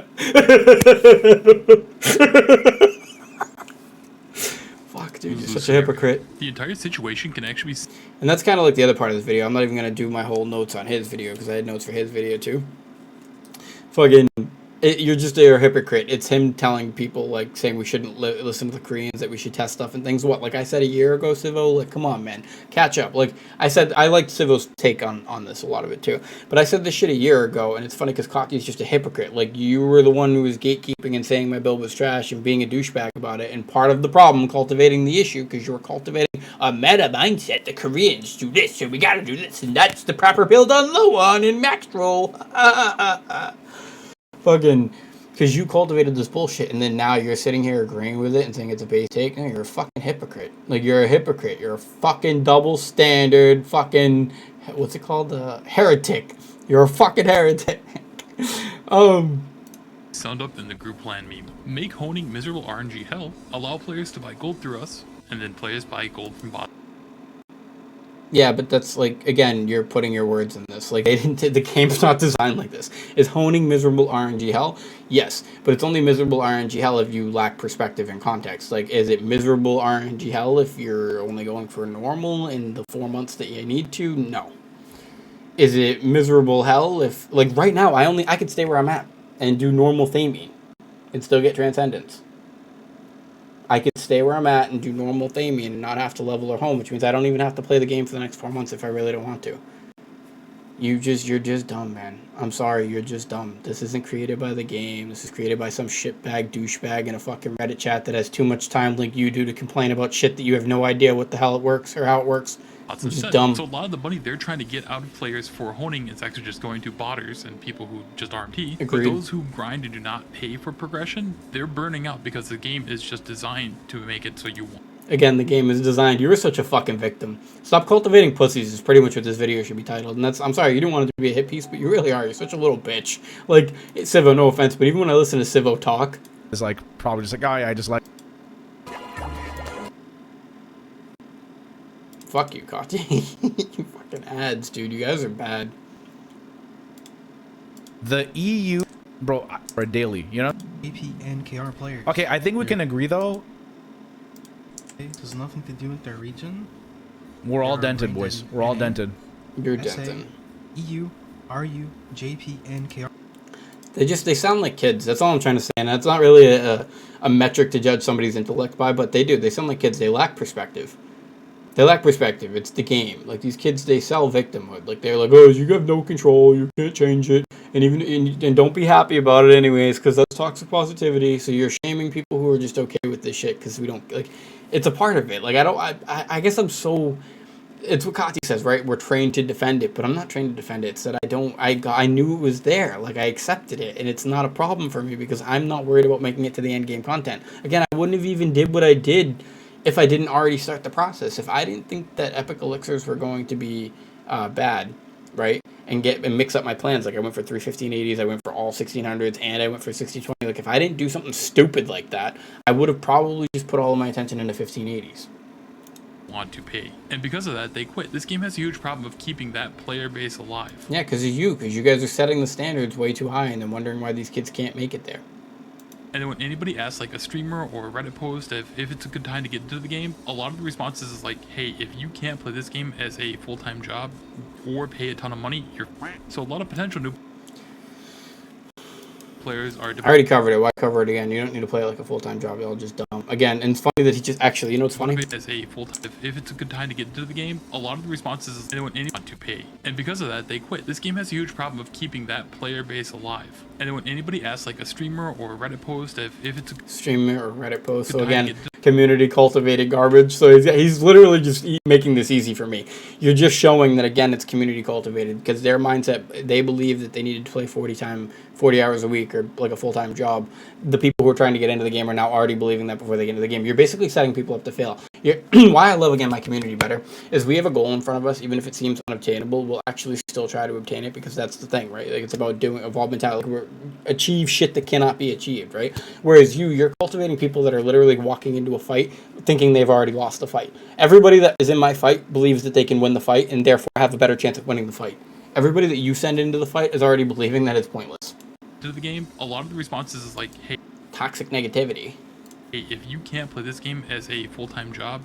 Fuck, dude, you're such a hypocrite. The entire situation can actually be... And that's kind of like the other part of this video. I'm not even going to do my whole notes on his video, because I had notes for his video too. Fucking... you're just a hypocrite. It's him telling people, like, saying we shouldn't listen to the Koreans, that we should test stuff and things. What, like I said a year ago, Civo? Like, come on, man. Catch up. Like, I said, I liked Civo's take on this, a lot of it, too. But I said this shit a year ago, and it's funny because Kati's just a hypocrite. Like, you were the one who was gatekeeping and saying my build was trash and being a douchebag about it. And part of the problem, cultivating the issue, because you were cultivating a meta mindset. The Koreans do this, so we gotta do this, and that's the proper build on low one in maxroll. Fucking, because you cultivated this bullshit, and then now you're sitting here agreeing with it and saying it's a base take. No, you're a fucking hypocrite. Like, you're a hypocrite. You're a fucking double standard fucking, what's it called? Heretic. You're a fucking heretic. Summed up in the group plan meme. Make honing miserable RNG hell. Allow players to buy gold through us, and then players buy gold from bots. Yeah, but that's, like, again, you're putting your words in this. Like, the game's not designed like this. Is honing miserable RNG hell? Yes, but it's only miserable RNG hell if you lack perspective and context. Like, is it miserable RNG hell if you're only going for normal in the 4 months that you need to? No. Is it miserable hell if, like, right now, I could stay where I'm at and do normal theming and still get transcendence. I could stay where I'm at and do normal theming and not have to level or home, which means I don't even have to play the game for the next 4 months if I really don't want to. You're just dumb, man. I'm sorry, you're just dumb. This isn't created by the game. This is created by some shitbag douchebag in a fucking Reddit chat that has too much time like you do to complain about shit that you have no idea what the hell it works or how it works. It's just dumb. So a lot of the money they're trying to get out of players for honing is actually just going to botters and people who just RMT. Agreed. But those who grind and do not pay for progression, they're burning out because the game is just designed to make it so you want. Again, the game is designed. You're such a fucking victim. Stop cultivating pussies is pretty much what this video should be titled. And that's, I'm sorry, you didn't want it to be a hit piece, but you really are. You're such a little bitch. Like, Civo, no offense, but even when I listen to Civo talk, it's like, probably just like, oh yeah, I just like... Fuck you, Kati. You fucking ads, dude. You guys are bad. The EU... Bro, for a daily, you know? AP and KR players. Okay, I think we can agree, though. It has nothing to do with their region. We're all dented, boys. We're all dented. You're SA, dented. EU, RU, JP, and KR. They sound like kids. That's all I'm trying to say. And that's not really a metric to judge somebody's intellect by, but they do. They sound like kids. They lack perspective. They lack perspective. It's the game. Like, these kids, they sell victimhood. Like, they're like, oh, you have no control. You can't change it. And and don't be happy about it anyways, because that's toxic positivity. So you're shaming people who are just okay with this shit because we don't like. It's a part of it. Like I guess I'm so. It's what Kati says, right? We're trained to defend it, but I'm not trained to defend it. It's that I knew it was there. Like I accepted it, and it's not a problem for me because I'm not worried about making it to the end game content. Again, I wouldn't have even did what I did if I didn't already start the process. If I didn't think that epic elixirs were going to be bad, right? And mix up my plans. Like I went for 3 1580s, I went for all 1600s, and I went for 6020. Like if I didn't do something stupid like that, I would have probably just put all of my attention into 1580s. Want to pay, and because of that they quit. This game has a huge problem of keeping that player base alive. Yeah, because you guys are setting the standards way too high and then wondering why these kids can't make it there. And then when anybody asks like a streamer or a Reddit post if it's a good time to get into the game, a lot of the responses is like, hey, if you can't play this game as a full-time job or pay a ton of money, you're so a lot of potential new players are. I already covered it. Why cover it again? You don't need to play it like a full-time job. Y'all just dumb. Again, and it's funny that he just actually, you know what's funny? As a full-time, if it's a good time to get into the game, a lot of the responses is anyone want to pay, and because of that they quit. This game has a huge problem of keeping that player base alive. And then when anybody asks like a streamer or a Reddit post if it's a streamer or Reddit post, so again, community cultivated garbage. So he's literally just making this easy for me. You're just showing that again it's community cultivated because their mindset, they believe that they needed to play 40 hours a week or like a full-time job. The people who are trying to get into the game are now already believing that before they get into the game. You're basically setting people up to fail. Why I love again my community better is we have a goal in front of us. Even if it seems unobtainable, we'll actually still try to obtain it because that's the thing, right? Like it's about doing evolvementality. Like achieve shit that cannot be achieved, right? Whereas you're cultivating people that are literally walking into a fight thinking they've already lost the fight. Everybody that is in my fight believes that they can win the fight and therefore have a better chance of winning the fight. Everybody that you send into the fight is already believing that it's pointless. To the game, a lot of the responses is like, hey, toxic negativity. Hey, if you can't play this game as a full-time job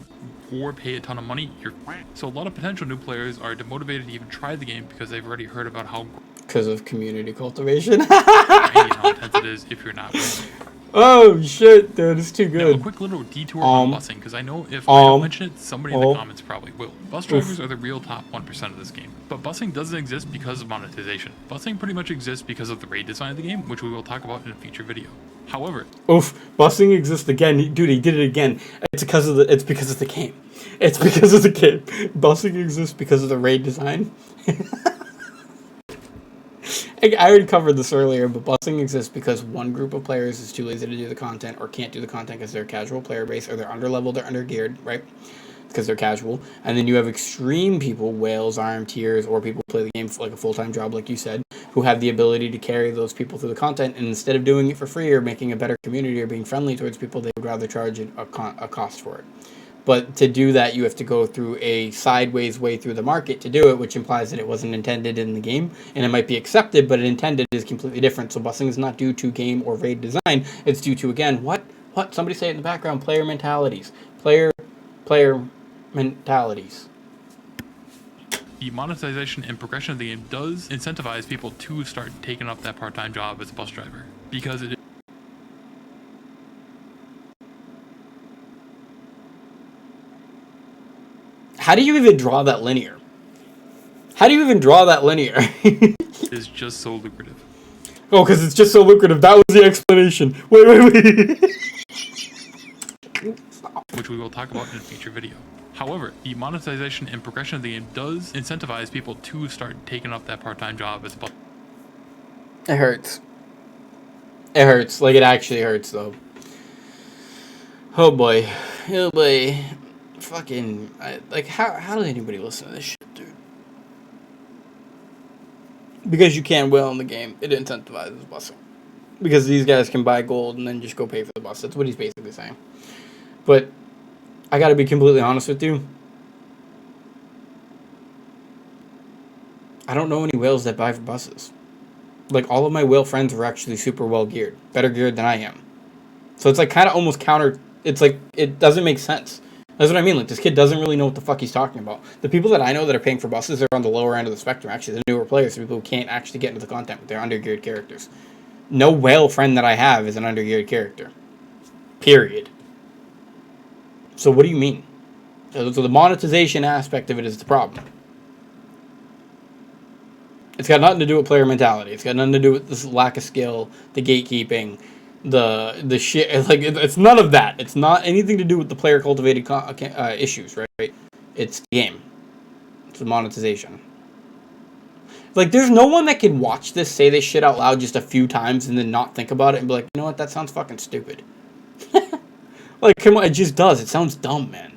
or pay a ton of money, you're so a lot of potential new players are demotivated to even try the game because they've already heard about how because of community cultivation. how intense it is if you're not playing. Oh shit, dude, it's too good. Now, a quick little detour on busing, because I know if I don't mention it, somebody in the comments probably will. Bus drivers are the real top 1% of this game. But busing doesn't exist because of monetization. Busing pretty much exists because of the raid design of the game, which we will talk about in a future video. However, busing exists again. Dude, he did it again. It's because of the game. It's because of the game. Busing exists because of the raid design. I already covered this earlier, but busing exists because one group of players is too lazy to do the content or can't do the content because they're casual player base or they're underleveled or undergeared, right? Because they're casual. And then you have extreme people, whales, arm tiers, or people who play the game for like a full-time job, like you said, who have the ability to carry those people through the content. And instead of doing it for free or making a better community or being friendly towards people, they would rather charge a cost for it. But to do that, you have to go through a sideways way through the market to do it, which implies that it wasn't intended in the game. And it might be accepted, but intended is completely different. So busing is not due to game or raid design. It's due to, again, what? Somebody say it in the background. Player mentalities. Player mentalities. The monetization and progression of the game does incentivize people to start taking up that part-time job as a bus driver. Because it How do you even draw that linear? How do you even draw that linear? is just so lucrative. Oh, because it's just so lucrative. That was the explanation. Wait. Which we will talk about in a future video. However, the monetization and progression of the game does incentivize people to start taking up that part-time job as a bus. It hurts. It hurts. Like, it actually hurts, though. Oh, boy. Oh, boy. Fucking, how does anybody listen to this shit, dude? Because you can whale in the game, it incentivizes busing. Because these guys can buy gold and then just go pay for the bus. That's what he's basically saying. But I gotta be completely honest with you. I don't know any whales that buy for buses. Like, all of my whale friends are actually super well geared. Better geared than I am. So it's like kind of almost counter. It's like, it doesn't make sense. That's what I mean. Like, this kid doesn't really know what the fuck he's talking about. The people that I know that are paying for buses are on the lower end of the spectrum. Actually, the newer players, the people who can't actually get into the content with their undergeared characters. No whale friend that I have is an undergeared character. Period. So what do you mean? So the monetization aspect of it is the problem. It's got nothing to do with player mentality. It's got nothing to do with this lack of skill, the gatekeeping, the shit. Like it's none of that. It's not anything to do with the player cultivated issues, right? It's the game. It's the monetization. Like, there's no one that can watch this, say this shit out loud just a few times, and then not think about it and be like, you know what, that sounds fucking stupid. Like, come on, it just does. It sounds dumb, man.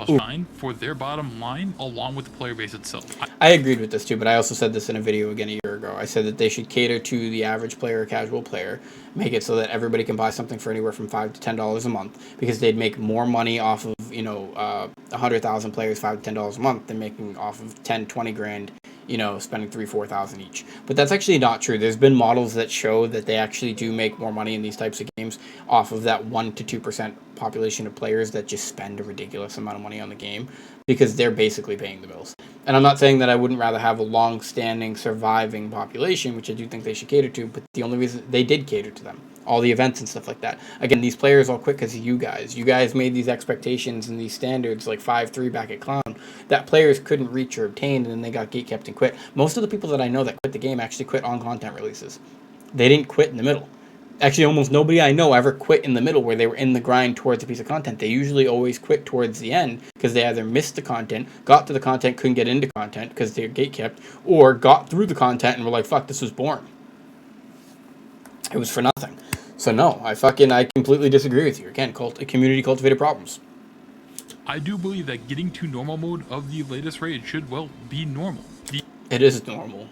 Fine for their bottom line, along with the player base itself. I agreed with this too, but I also said this in a video again a year ago. I said that they should cater to the average player or casual player, make it so that everybody can buy something for anywhere from $5 to $10 a month, because they'd make more money off of 100,000 players, $5 to $10 a month, than making off of 10, 20 grand. Spending 3,000-4,000 each. But that's actually not true. There's been models that show that they actually do make more money in these types of games off of that 1 to 2% population of players that just spend a ridiculous amount of money on the game, because they're basically paying the bills. And I'm not saying that I wouldn't rather have a long-standing, surviving population, which I do think they should cater to, but the only reason they did cater to them, all the events and stuff like that. Again, these players all quit because of you guys. You guys made these expectations and these standards like 5-3 back at Clown that players couldn't reach or obtain, and then they got gatekept and quit. Most of the people that I know that quit the game actually quit on content releases. They didn't quit in the middle. Actually, almost nobody I know ever quit in the middle where they were in the grind towards a piece of content. They usually always quit towards the end because they either missed the content, got to the content, couldn't get into content because they're gatekept, or got through the content and were like, fuck, this was boring. It was for nothing. So no, I completely disagree with you. Again, community cultivated problems. I do believe that getting to normal mode of the latest raid should, be normal. It is normal.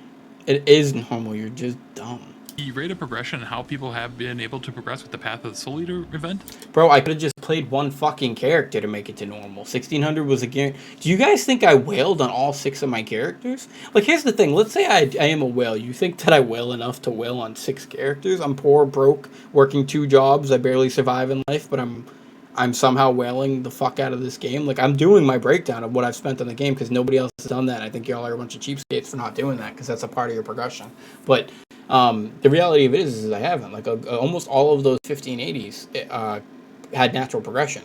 It is normal. You're just dumb. The rate of progression and how people have been able to progress with the Path of the Soul Eater event. Bro, I could have just played one fucking character to make it to normal. 1600 was a guarantee. Do you guys think I wailed on all 6 of my characters? Like, here's the thing. Let's say I am a whale. You think that I wail enough to wail on 6 characters? I'm poor, broke, working 2 jobs. I barely survive in life, but I'm somehow wailing the fuck out of this game. Like, I'm doing my breakdown of what I've spent on the game because nobody else has done that. I think y'all are a bunch of cheapskates for not doing that because that's a part of your progression. But the reality of it is I haven't. Like, almost all of those 1580s had natural progression.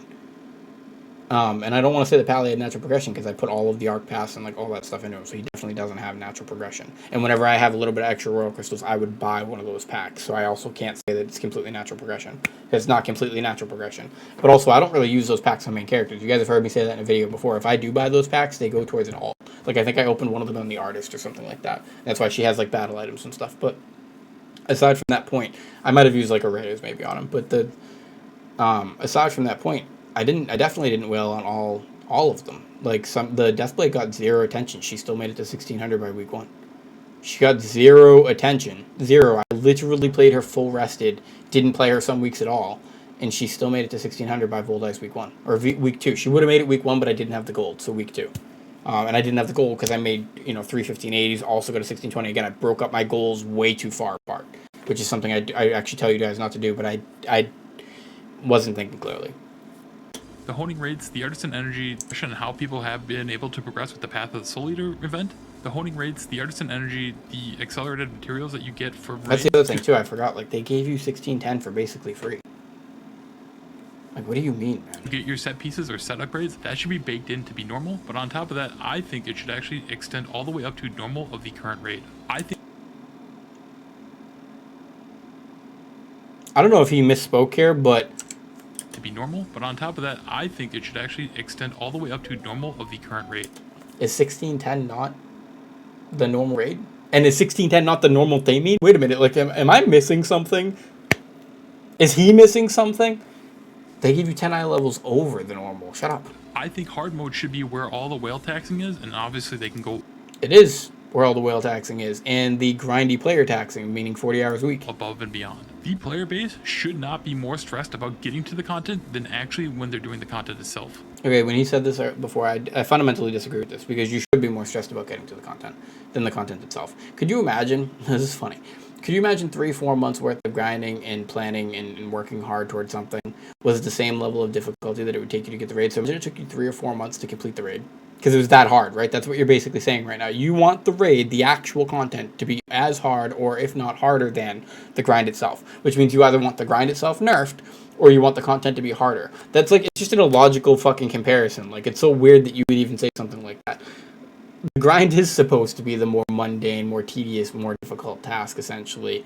And I don't want to say that Pally had natural progression because I put all of the ARK pass and like all that stuff into him, so he definitely doesn't have natural progression. And whenever I have a little bit of extra royal crystals, I would buy one of those packs. So I also can't say that it's completely natural progression. It's not completely natural progression. But also, I don't really use those packs on main characters. You guys have heard me say that in a video before. If I do buy those packs, they go towards an alt. Like, I think I opened one of them on the artist or something like that. That's why she has like battle items and stuff. But aside from that point, I might have used like a raiders maybe on him. But aside from that point, I definitely didn't wail on all of them. Like, the Deathblade got 0 attention. She still made it to 1600 by week 1. She got 0 attention. 0. I literally played her full rested, didn't play her some weeks at all, and she still made it to 1600 by Voldice week 1. Or week 2. She would have made it week 1, but I didn't have the gold, so week 2. And I didn't have the gold because I made, 3 1580s, also go to 1620. Again, I broke up my goals way too far apart, which is something I actually tell you guys not to do, but I wasn't thinking clearly. The honing rates, the artisan energy, and how people have been able to progress with the Path of the Soul Eater event. The honing rates, the artisan energy, the accelerated materials that you get for That's the other thing too, I forgot. Like, they gave you 1610 for basically free. Like, what do you mean, man? You get your set pieces or set upgrades, that should be baked in to be normal. But on top of that, I think it should actually extend all the way up to normal of the current raid. I don't know if he misspoke here, but to be normal, but on top of that, I think it should actually extend all the way up to normal of the current rate. Is 1610 not the normal raid? And is 1610 not the normal theme? Wait a minute, like, am I missing something? Is he missing something? They give you 10 eye levels over the normal. Shut up. I think hard mode should be where all the whale taxing is, and obviously they can go... It is where all the whale taxing is, and the grindy player taxing, meaning 40 hours a week. Above and beyond. The player base should not be more stressed about getting to the content than actually when they're doing the content itself. Okay, when he said this before, I fundamentally disagree with this, because you should be more stressed about getting to the content than the content itself. Could you imagine, this is funny, could you imagine 3-4 months worth of grinding and planning and working hard towards something was the same level of difficulty that it would take you to get the raid? So imagine it took you 3 or 4 months to complete the raid. Because it was that hard, right? That's what you're basically saying right now. You want the raid, the actual content, to be as hard, or if not harder than the grind itself. Which means you either want the grind itself nerfed, or you want the content to be harder. That's like, it's just an illogical fucking comparison. Like, it's so weird that you would even say something like that. the grind is supposed to be the more mundane, more tedious, more difficult task, essentially.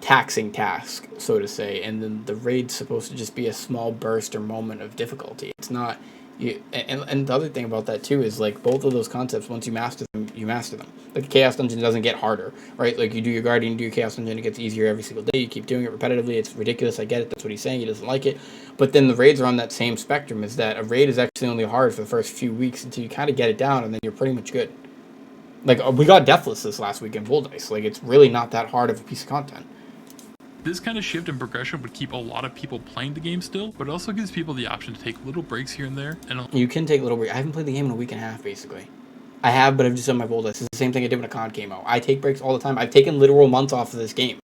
Taxing task, so to say, and then the raid's supposed to just be a small burst or moment of difficulty. It's not you. And the other thing about that too is like both of those concepts. Once you master them, you master them. Like the chaos dungeon doesn't get harder, right? Like you do your guardian, do your chaos dungeon, it gets easier every single day. You keep doing it repetitively. It's ridiculous. I get it. That's what he's saying. He doesn't like it. But then the raids are on that same spectrum. Is that a raid is actually only hard for the first few weeks until you kind of get it down, and then you're pretty much good. Like, we got Deathless this last week in Full Dice. Like, it's really not that hard of a piece of content. This kind of shift in progression would keep a lot of people playing the game still, but it also gives people the option to take little breaks here and there. And you can take little breaks. I haven't played the game in a week and a half, basically. I have, but I've just done my Full Dice. It's the same thing I did when a con came out. I take breaks all the time. I've taken literal months off of this game.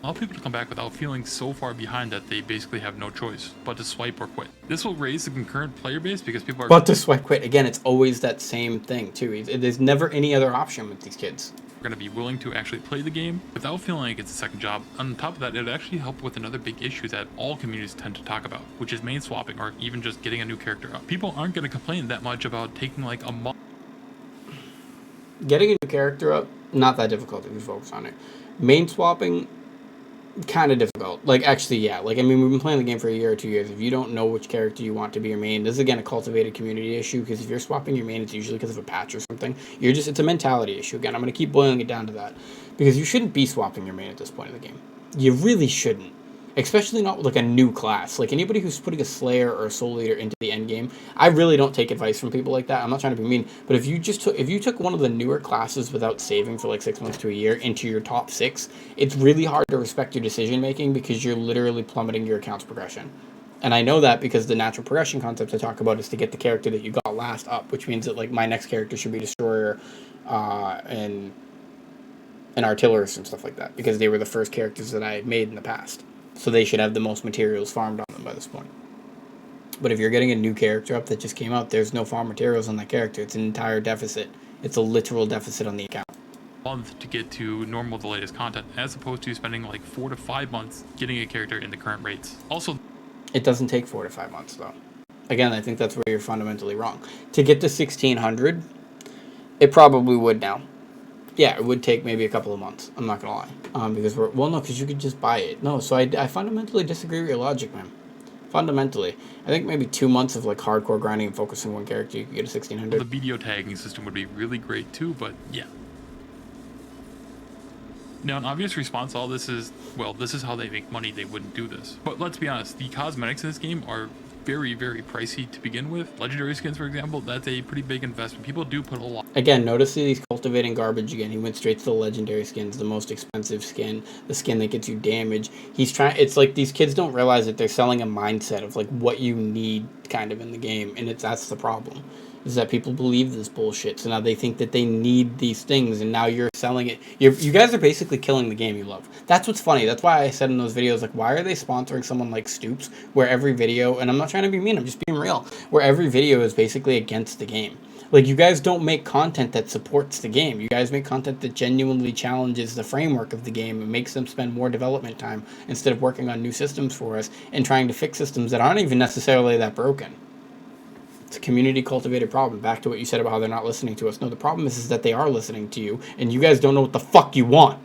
allow people to come back without feeling so far behind that they basically have no choice but to swipe or quit. This will raise the concurrent player base because people are... But to swipe quit, again, it's always that same thing, too. There's never any other option with these kids. Going to be willing to actually play the game without feeling like it's a second job. On top of that, it actually helped with another big issue that all communities tend to talk about, which is main swapping or even just getting a new character up. People aren't going to complain that much about taking like a month. Getting a new character up, not that difficult if you focus on it. Main swapping, kind of difficult. Like, actually, yeah. Like, I mean, we've been playing the game for a year or 2 years. If you don't know which character you want to be your main, this is, again, a cultivated community issue, because if you're swapping your main, it's usually because of a patch or something. It's a mentality issue. Again, I'm going to keep boiling it down to that, because you shouldn't be swapping your main at this point in the game. You really shouldn't. Especially not with, like, a new class. Like, anybody who's putting a Slayer or a Soul Eater into the end game, I really don't take advice from people like that. I'm not trying to be mean, but if you took one of the newer classes without saving for, like, 6 months to a year into your top 6, it's really hard to respect your decision-making because you're literally plummeting your account's progression. And I know that because the natural progression concept I talk about is to get the character that you got last up, which means that, like, my next character should be Destroyer, and Artillerist and stuff like that, because they were the first characters that I had made in the past. So they should have the most materials farmed on them by this point. But if you're getting a new character up that just came out, there's no farm materials on that character. It's an entire deficit. It's a literal deficit on the account. Month to get to normal the latest content, as opposed to spending like 4 to 5 months getting a character in the current rates. Also, it doesn't take 4 to 5 months though. Again, I think that's where you're fundamentally wrong. To get to 1600, it probably would now. Yeah, it would take maybe a couple of months. I'm not gonna lie, because because you could just buy it. No, so I fundamentally disagree with your logic, man. Fundamentally, I think maybe 2 months of like hardcore grinding and focusing on one character, you could get a 1600. The video tagging system would be really great too, but yeah. Now, an obvious response to all this is, well, this is how they make money. They wouldn't do this. But let's be honest, the cosmetics in this game are very, very pricey to begin with. Legendary skins, for example, that's a pretty big investment. People do put a lot. Again, notice he's cultivating garbage again. He went straight to the legendary skins, the most expensive skin, the skin that gets you damage. It's like these kids don't realize that they're selling a mindset of like what you need kind of in the game, and that's the problem. Is that people believe this bullshit, so now they think that they need these things, and now you're selling it. You guys are basically killing the game you love. That's what's funny. That's why I said in those videos, like, why are they sponsoring someone like Stoops, where every video, and I'm not trying to be mean, I'm just being real, where every video is basically against the game. Like, you guys don't make content that supports the game. You guys make content that genuinely challenges the framework of the game and makes them spend more development time instead of working on new systems for us and trying to fix systems that aren't even necessarily that broken. It's a community cultivated problem. Back to what you said about how they're not listening to us. No, the problem is that they are listening to you, and you guys don't know what the fuck you want.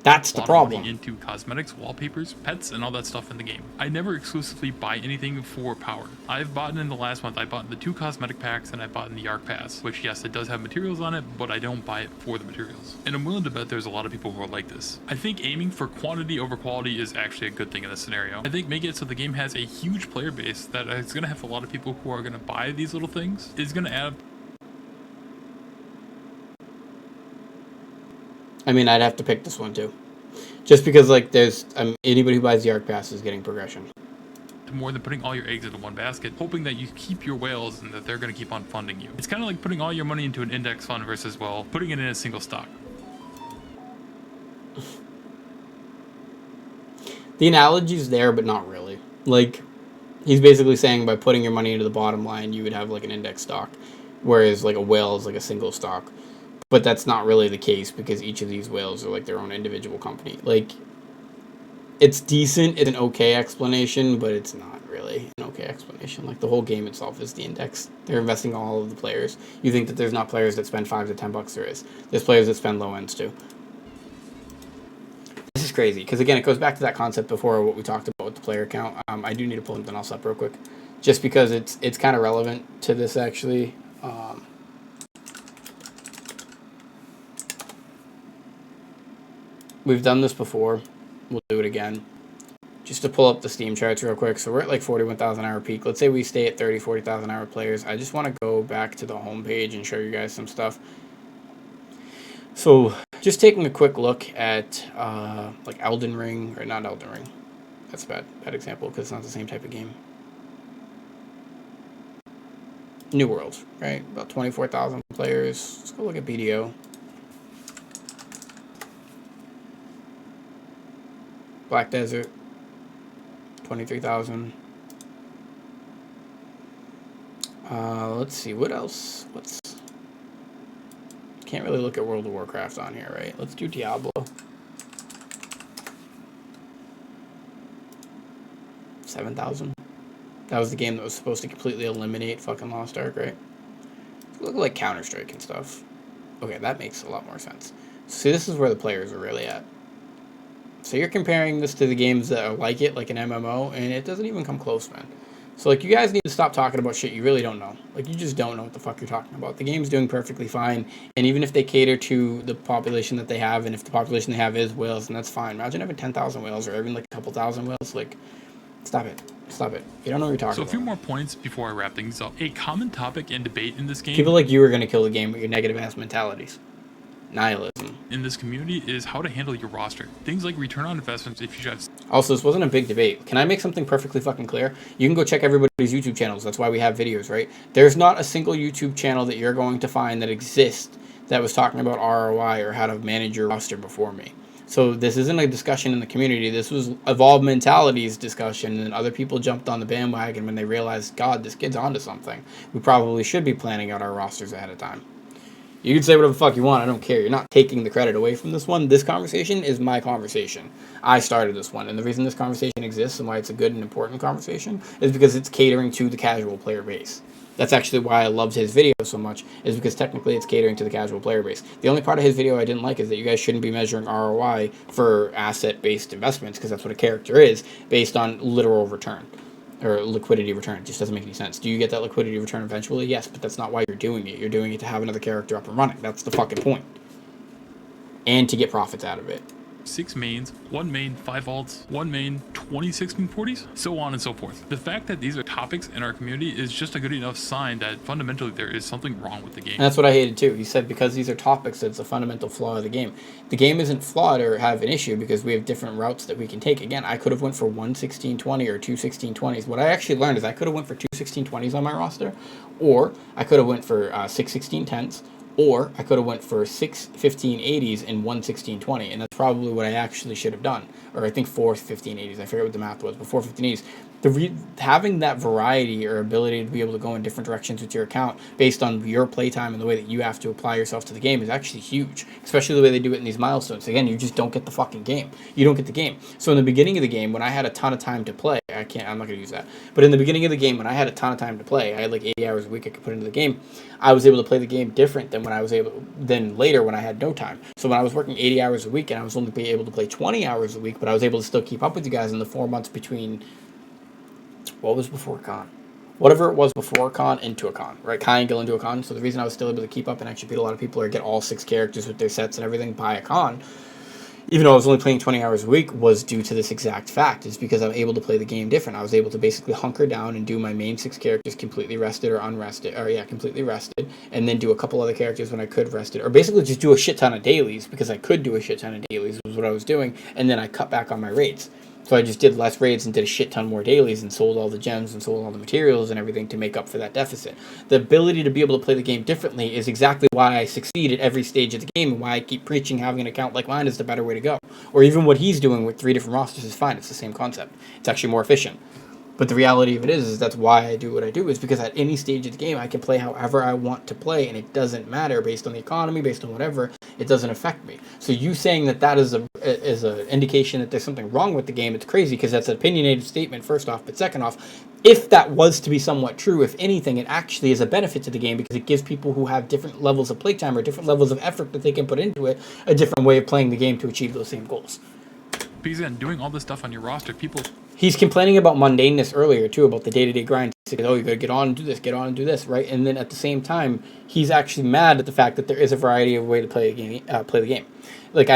That's the problem. Into cosmetics, wallpapers, pets, and all that stuff in the game. I never exclusively buy anything for power. I've bought in the last month. I bought the 2 cosmetic packs, and I bought in the ARK pass, which yes, it does have materials on it, but I don't buy it for the materials. And I'm willing to bet there's a lot of people who are like this. I think aiming for quantity over quality is actually a good thing in this scenario. I think making it so the game has a huge player base that it's going to have a lot of people who are going to buy these little things is going to add. I mean, I'd have to pick this one too. Just because, like, there's anybody who buys the ARK Pass is getting progression. More than putting all your eggs into one basket, hoping that you keep your whales and that they're going to keep on funding you. It's kind of like putting all your money into an index fund versus, well, putting it in a single stock. The analogy's there, but not really. Like, he's basically saying by putting your money into the bottom line, you would have, like, an index stock, whereas, like, a whale is, like, a single stock. But that's not really the case because each of these whales are like their own individual company. Like, it's decent. It's an okay explanation, but it's not really an okay explanation. Like, the whole game itself is the index. They're investing all of the players. You think that there's not players that spend $5 to $10? There is. There's players that spend low ends too. This is crazy because, again, it goes back to that concept before what we talked about with the player count. I do need to pull something else up real quick, just because it's kind of relevant to this actually. We've done this before. We'll do it again. Just to pull up the Steam charts real quick. So we're at like 41,000 hour peak. Let's say we stay at 30, 40,000 hour players. I just want to go back to the home page and show you guys some stuff. So just taking a quick look at like Elden Ring, or not Elden Ring. That's a bad example because it's not the same type of game. New World, right? About 24,000 players. Let's go look at BDO. Black Desert, 23,000. Let's see, what else? Can't really look at World of Warcraft on here, right? Let's do Diablo. 7,000. That was the game that was supposed to completely eliminate fucking Lost Ark, right? Look like Counter-Strike and stuff. Okay, that makes a lot more sense. See, this is where the players are really at. So you're comparing this to the games that are like it, like an MMO, and it doesn't even come close, man. So, like, you guys need to stop talking about shit you really don't know. Like, you just don't know what the fuck you're talking about. The game's doing perfectly fine, and even if they cater to the population that they have, and if the population they have is whales, then that's fine. Imagine having 10,000 whales, or even, like, a couple thousand whales. Like, stop it. Stop it. You don't know what you're talking about. So a few more points before I wrap things up. A common topic and debate in this game... People like you are going to kill the game with your negative-ass mentalities. Nihilism. In this community is how to handle your roster. Things like return on investments if you have... Also, this wasn't a big debate. Can I make something perfectly fucking clear? You can go check everybody's YouTube channels. That's why we have videos, right? There's not a single YouTube channel that you're going to find that exists that was talking about ROI or how to manage your roster before me. So this isn't a discussion in the community. This was Evolvedmentalities discussion, and other people jumped on the bandwagon when they realized, God, this kid's onto something. We probably should be planning out our rosters ahead of time. You can say whatever the fuck you want. I don't care. You're not taking the credit away from this one. This conversation is my conversation. I started this one. And the reason this conversation exists and why it's a good and important conversation is because it's catering to the casual player base. That's actually why I loved his video so much, is because technically it's catering to the casual player base. The only part of his video I didn't like is that you guys shouldn't be measuring ROI for asset-based investments, because that's what a character is, based on literal return. Or liquidity return. It just doesn't make any sense. Do you get that liquidity return eventually? Yes, but that's not why you're doing it. You're doing it to have another character up and running. That's the fucking point. And to get profits out of it. 6 mains, 1 main, 5 alts, 1 main, 26 40s, so on and so forth. The fact that these are topics in our community is just a good enough sign that fundamentally there is something wrong with the game. And that's what I hated too. He said because these are topics, it's a fundamental flaw of the game. The game isn't flawed or have an issue because we have different routes that we can take. Again, I could have went for 1 16-20 or 2 16-20s. What I actually learned is I could have went for 2 16-20s on my roster, or I could have went for 6 16-10s, or I could have went for 6 15-80s and 1 16-20, and that's probably what I actually should have done. Or I think 4 15-80s. I forget what the math was, but 4 15-80s. Having that variety or ability to be able to go in different directions with your account based on your playtime and the way that you have to apply yourself to the game is actually huge, especially the way they do it in these milestones. Again, you just don't get the fucking game. You don't get the game. So in the beginning of the game, when I had a ton of time to play, I'm not going to use that, but in the beginning of the game, when I had a ton of time to play, I had like 80 hours a week I could put into the game, I was able to play the game different than than later when I had no time. So when I was working 80 hours a week and I was only able to play 20 hours a week, but I was able to still keep up with you guys in the 4 months between... What was before con? Whatever it was before con into a con, right? Kai and Gil into a con. So the reason I was still able to keep up and actually beat a lot of people or get all 6 characters with their sets and everything by a con, even though I was only playing 20 hours a week, was due to this exact fact. It's because I'm able to play the game different. I was able to basically hunker down and do my main 6 characters completely rested or unrested, or yeah, completely rested, and then do a couple other characters when I could rest it, or basically just do a shit ton of dailies because I could do a shit ton of dailies was what I was doing, and then I cut back on my raids. So I just did less raids and did a shit ton more dailies and sold all the gems and sold all the materials and everything to make up for that deficit. The ability to be able to play the game differently is exactly why I succeed at every stage of the game and why I keep preaching having an account like mine is the better way to go. Or even what he's doing with 3 different rosters is fine. It's the same concept. It's actually more efficient. But the reality of it is that's why I do what I do, is because at any stage of the game I can play however I want to play, and it doesn't matter based on the economy, based on whatever. It doesn't affect me. So you saying that is a indication that there's something wrong with the game, it's crazy, because that's an opinionated statement, first off. But second off, if that was to be somewhat true, if anything, it actually is a benefit to the game, because it gives people who have different levels of playtime or different levels of effort that they can put into it a different way of playing the game to achieve those same goals. Because again, doing all this stuff on your roster, people... He's complaining about mundaneness earlier, too, about the day-to-day grind. He's like, oh, you gotta get on and do this, get on and do this, right? And then at the same time, he's actually mad at the fact that there is a variety of way to play the game. Like,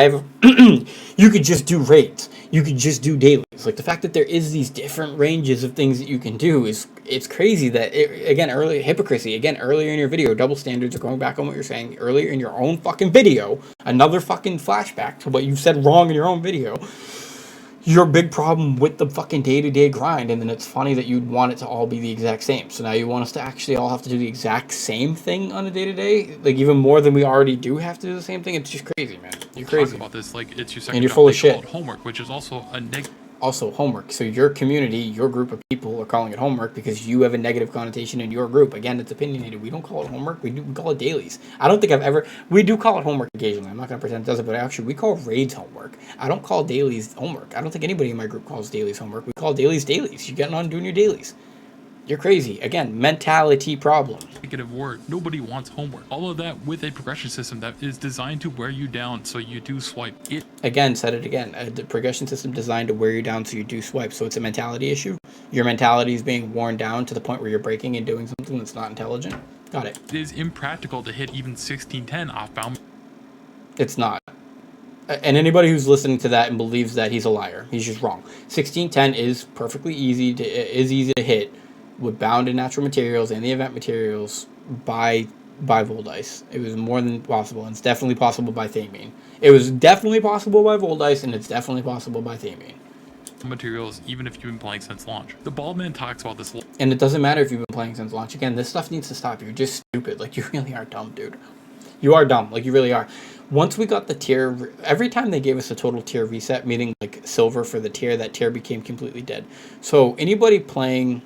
you could just do raids. You could just do dailies. Like, the fact that there is these different ranges of things that you can do it's crazy that, hypocrisy. Again, earlier in your video, double standards, are going back on what you're saying earlier in your own fucking video, another fucking flashback to what you said wrong in your own video. Your big problem with the fucking day-to-day grind, and then it's funny that you'd want it to all be the exact same. So now you want us to actually all have to do the exact same thing on a day-to-day? Like, even more than we already do have to do the same thing? It's just crazy, man. You're crazy. Talk about this like it's your second and you're job. full of shit. Homework, which is also a negative. Also, homework. So your community, your group of people are calling it homework because you have a negative connotation in your group. Again, it's opinionated. We don't call it homework. We call it dailies. I don't think we do call it homework occasionally. I'm not going to pretend it doesn't, but actually we call raids homework. I don't call dailies homework. I don't think anybody in my group calls dailies homework. We call dailies dailies. You're getting on doing your dailies. You're crazy. Again, mentality problem. Negative word. Nobody wants homework. All of that with a progression system that is designed to wear you down so you do swipe it. Again, said it again. The progression system designed to wear you down so you do swipe. So it's a mentality issue. Your mentality is being worn down to the point where you're breaking and doing something that's not intelligent. Got it. It is impractical to hit even 1610 off-bound. It's not. And anybody who's listening to that and believes that, he's a liar. He's just wrong. 1610 is perfectly easy to hit with bound and natural materials and the event materials by Voldice. It was more than possible, and it's definitely possible by Thamine. It was definitely possible by Voldice, and it's definitely possible by Thamine. Materials, even if you've been playing since launch. The Baldman talks about this. And it doesn't matter if you've been playing since launch. Again, this stuff needs to stop. You're just stupid. Like, you really are dumb, dude. You are dumb. Like, you really are. Once we got the tier, every time they gave us a total tier reset, meaning like silver for the tier, that tier became completely dead. So anybody playing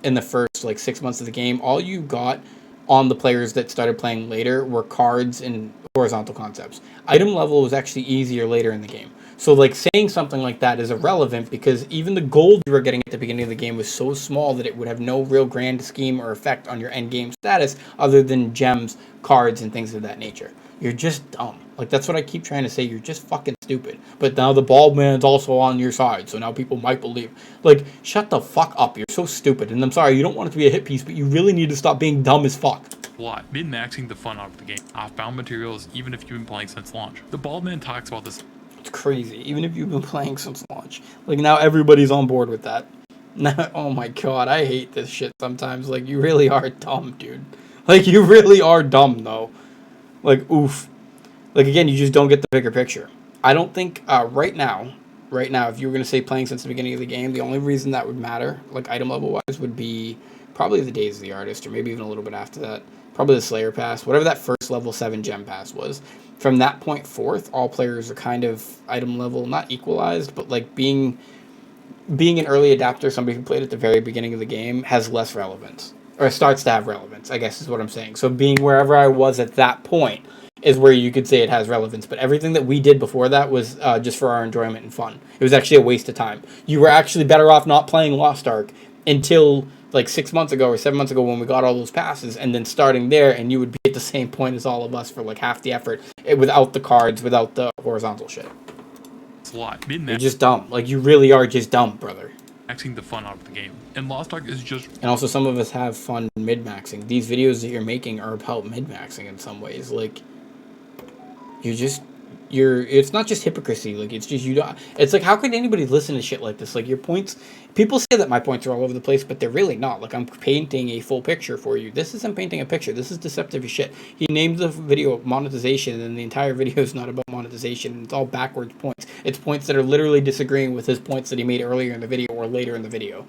in the first like 6 months of the game, all you got on the players that started playing later were cards and horizontal concepts. Item level was actually easier later in the game. So like saying something like that is irrelevant, because even the gold you were getting at the beginning of the game was so small that it would have no real grand scheme or effect on your end game status other than gems, cards, and things of that nature. You're just dumb. Like, that's what I keep trying to say. You're just fucking stupid. But now the bald man's also on your side, so now people might believe. Like, shut the fuck up. You're so stupid. And I'm sorry, you don't want it to be a hit piece, but you really need to stop being dumb as fuck. Lot. Min-maxing the fun out of the game. Off-bound materials, even if you've been playing since launch. The Baldman talks about this. It's crazy. Even if you've been playing since launch. Like, now everybody's on board with that. Now, oh my god, I hate this shit sometimes. Like, you really are dumb, dude. Like, you really are dumb, though. Like, oof. Like, again, you just don't get the bigger picture. I don't think, right now, if you were going to say playing since the beginning of the game, the only reason that would matter, like, item level-wise, would be probably the Days of the Artist, or maybe even a little bit after that. Probably the Slayer Pass, whatever that first level 7 gem pass was. From that point forth, all players are kind of item level, not equalized, but, like, being an early adapter, somebody who played at the very beginning of the game, has less relevance. Or starts to have relevance, I guess is what I'm saying. So being wherever I was at that point is where you could say it has relevance. But everything that we did before that was just for our enjoyment and fun. It was actually a waste of time. You were actually better off not playing Lost Ark until like 6 months ago or 7 months ago when we got all those passes, and then starting there, and you would be at the same point as all of us for like half the effort without the cards, without the horizontal shit. It's a lot. You're just dumb. Like, you really are just dumb, brother. Maxing the fun out of the game. And Lost Ark is just... And also, some of us have fun mid-maxing. These videos that you're making are about mid-maxing in some ways. Like, it's not just hypocrisy. Like, it's just, it's like, how could anybody listen to shit like this? Like, your points, people say that my points are all over the place, but they're really not. Like, I'm painting a full picture for you. This isn't painting a picture. This is deceptive as shit. He named the video monetization, and the entire video is not about monetization. It's all backwards points. It's points that are literally disagreeing with his points that he made earlier in the video or later in the video.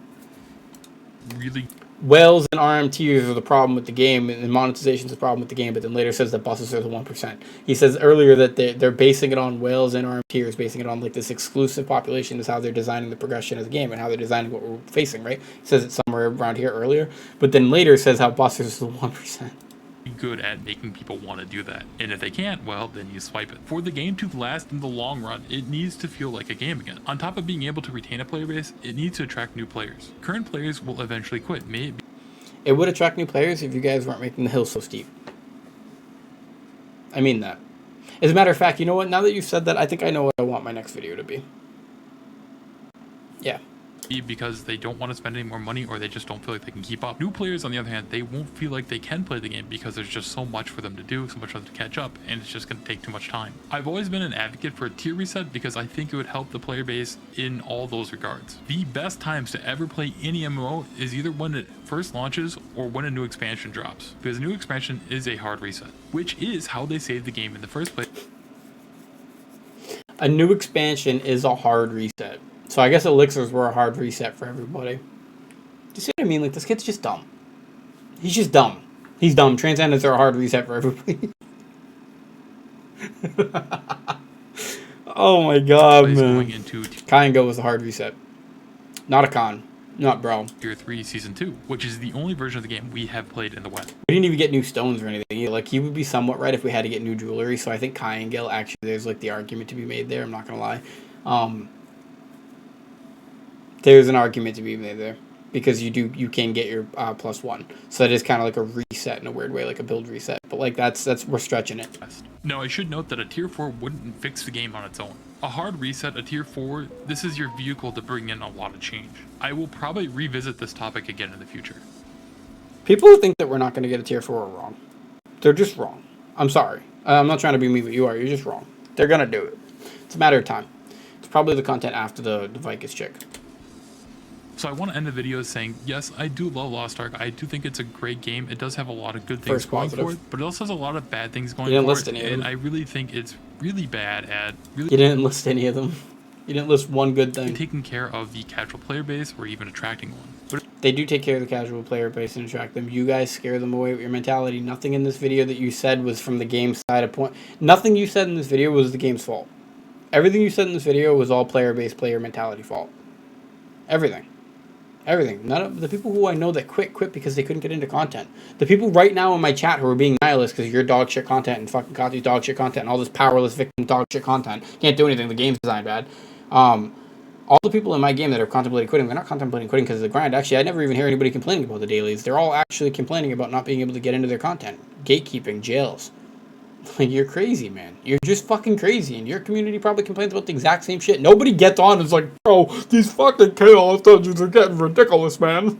Really whales and RMTs are the problem with the game, and monetization is the problem with the game, but then later says that buses are the 1%. He says earlier that they're basing it on whales and RMTs, basing it on like this exclusive population is how they're designing the progression of the game and how they're designing what we're facing, right? He says it somewhere around here earlier, but then later says how buses are the 1%. Good at making people want to do that, and if they can't, well, then you swipe it. For the game to last in the long run, it needs to feel like a game again. On top of being able to retain a player base, it needs to attract new players. Current players will eventually quit. It would attract new players if you guys weren't making the hill so steep. I mean that. As a matter of fact, you know what? Now that you've said that, I think I know what I want my next video to be. Yeah. Because they don't want to spend any more money, or they just don't feel like they can keep up. New players, on the other hand, they won't feel like they can play the game because there's just so much for them to do, so much for them to catch up, and it's just going to take too much time. I've always been an advocate for a tier reset because I think it would help the player base in all those regards. The best times to ever play any MMO is either when it first launches or when a new expansion drops, because a new expansion is a hard reset, which is how they saved the game in the first place. A new expansion is a hard reset. So I guess elixirs were a hard reset for everybody. Do you see what I mean? Like, this kid's just dumb. He's just dumb. He's dumb. Transcendents are a hard reset for everybody. Oh my god, man. Going into Kai and Go was a hard reset. Not a con. Not bro. Tier 3 Season 2, which is the only version of the game we have played in the West. We didn't even get new stones or anything. Like, he would be somewhat right if we had to get new jewelry. So I think Kai and Gil, actually, there's like the argument to be made there. I'm not going to lie. There's an argument to be made there. Because you can get your +1. So that is kind of like a reset in a weird way, like a build reset. But like that's we're stretching it. No, I should note that a tier 4 wouldn't fix the game on its own. A hard reset, a tier 4, this is your vehicle to bring in a lot of change. I will probably revisit this topic again in the future. People who think that we're not going to get a tier 4 are wrong. They're just wrong. I'm sorry. I'm not trying to be mean, but you are. You're just wrong. They're going to do it. It's a matter of time. It's probably the content after the Vicus chick. So I want to end the video saying, yes, I do love Lost Ark. I do think it's a great game. It does have a lot of good things going for it, but it also has a lot of bad things going for it. And I really think it's really bad at You didn't list any of them. You didn't list one good thing. Taking care of the casual player base or even attracting one. But they do take care of the casual player base and attract them. You guys scare them away with your mentality. Nothing in this video that you said was from the game side of point. Nothing you said in this video was the game's fault. Everything you said in this video was all player base, player mentality fault. Everything. Everything. None of the people who I know that quit because they couldn't get into content. The people right now in my chat who are being nihilist because you're dog shit content and fucking Kati's dog shit content and all this powerless victim dog shit content. Can't do anything. The game's designed bad. All the people in my game that are contemplating quitting, they're not contemplating quitting because of the grind. Actually, I never even hear anybody complaining about the dailies. They're all actually complaining about not being able to get into their content. Gatekeeping, jails. Like, you're crazy, man. You're just fucking crazy. And your community probably complains about the exact same shit. Nobody gets on and is like, bro, these fucking chaos dungeons are getting ridiculous, man.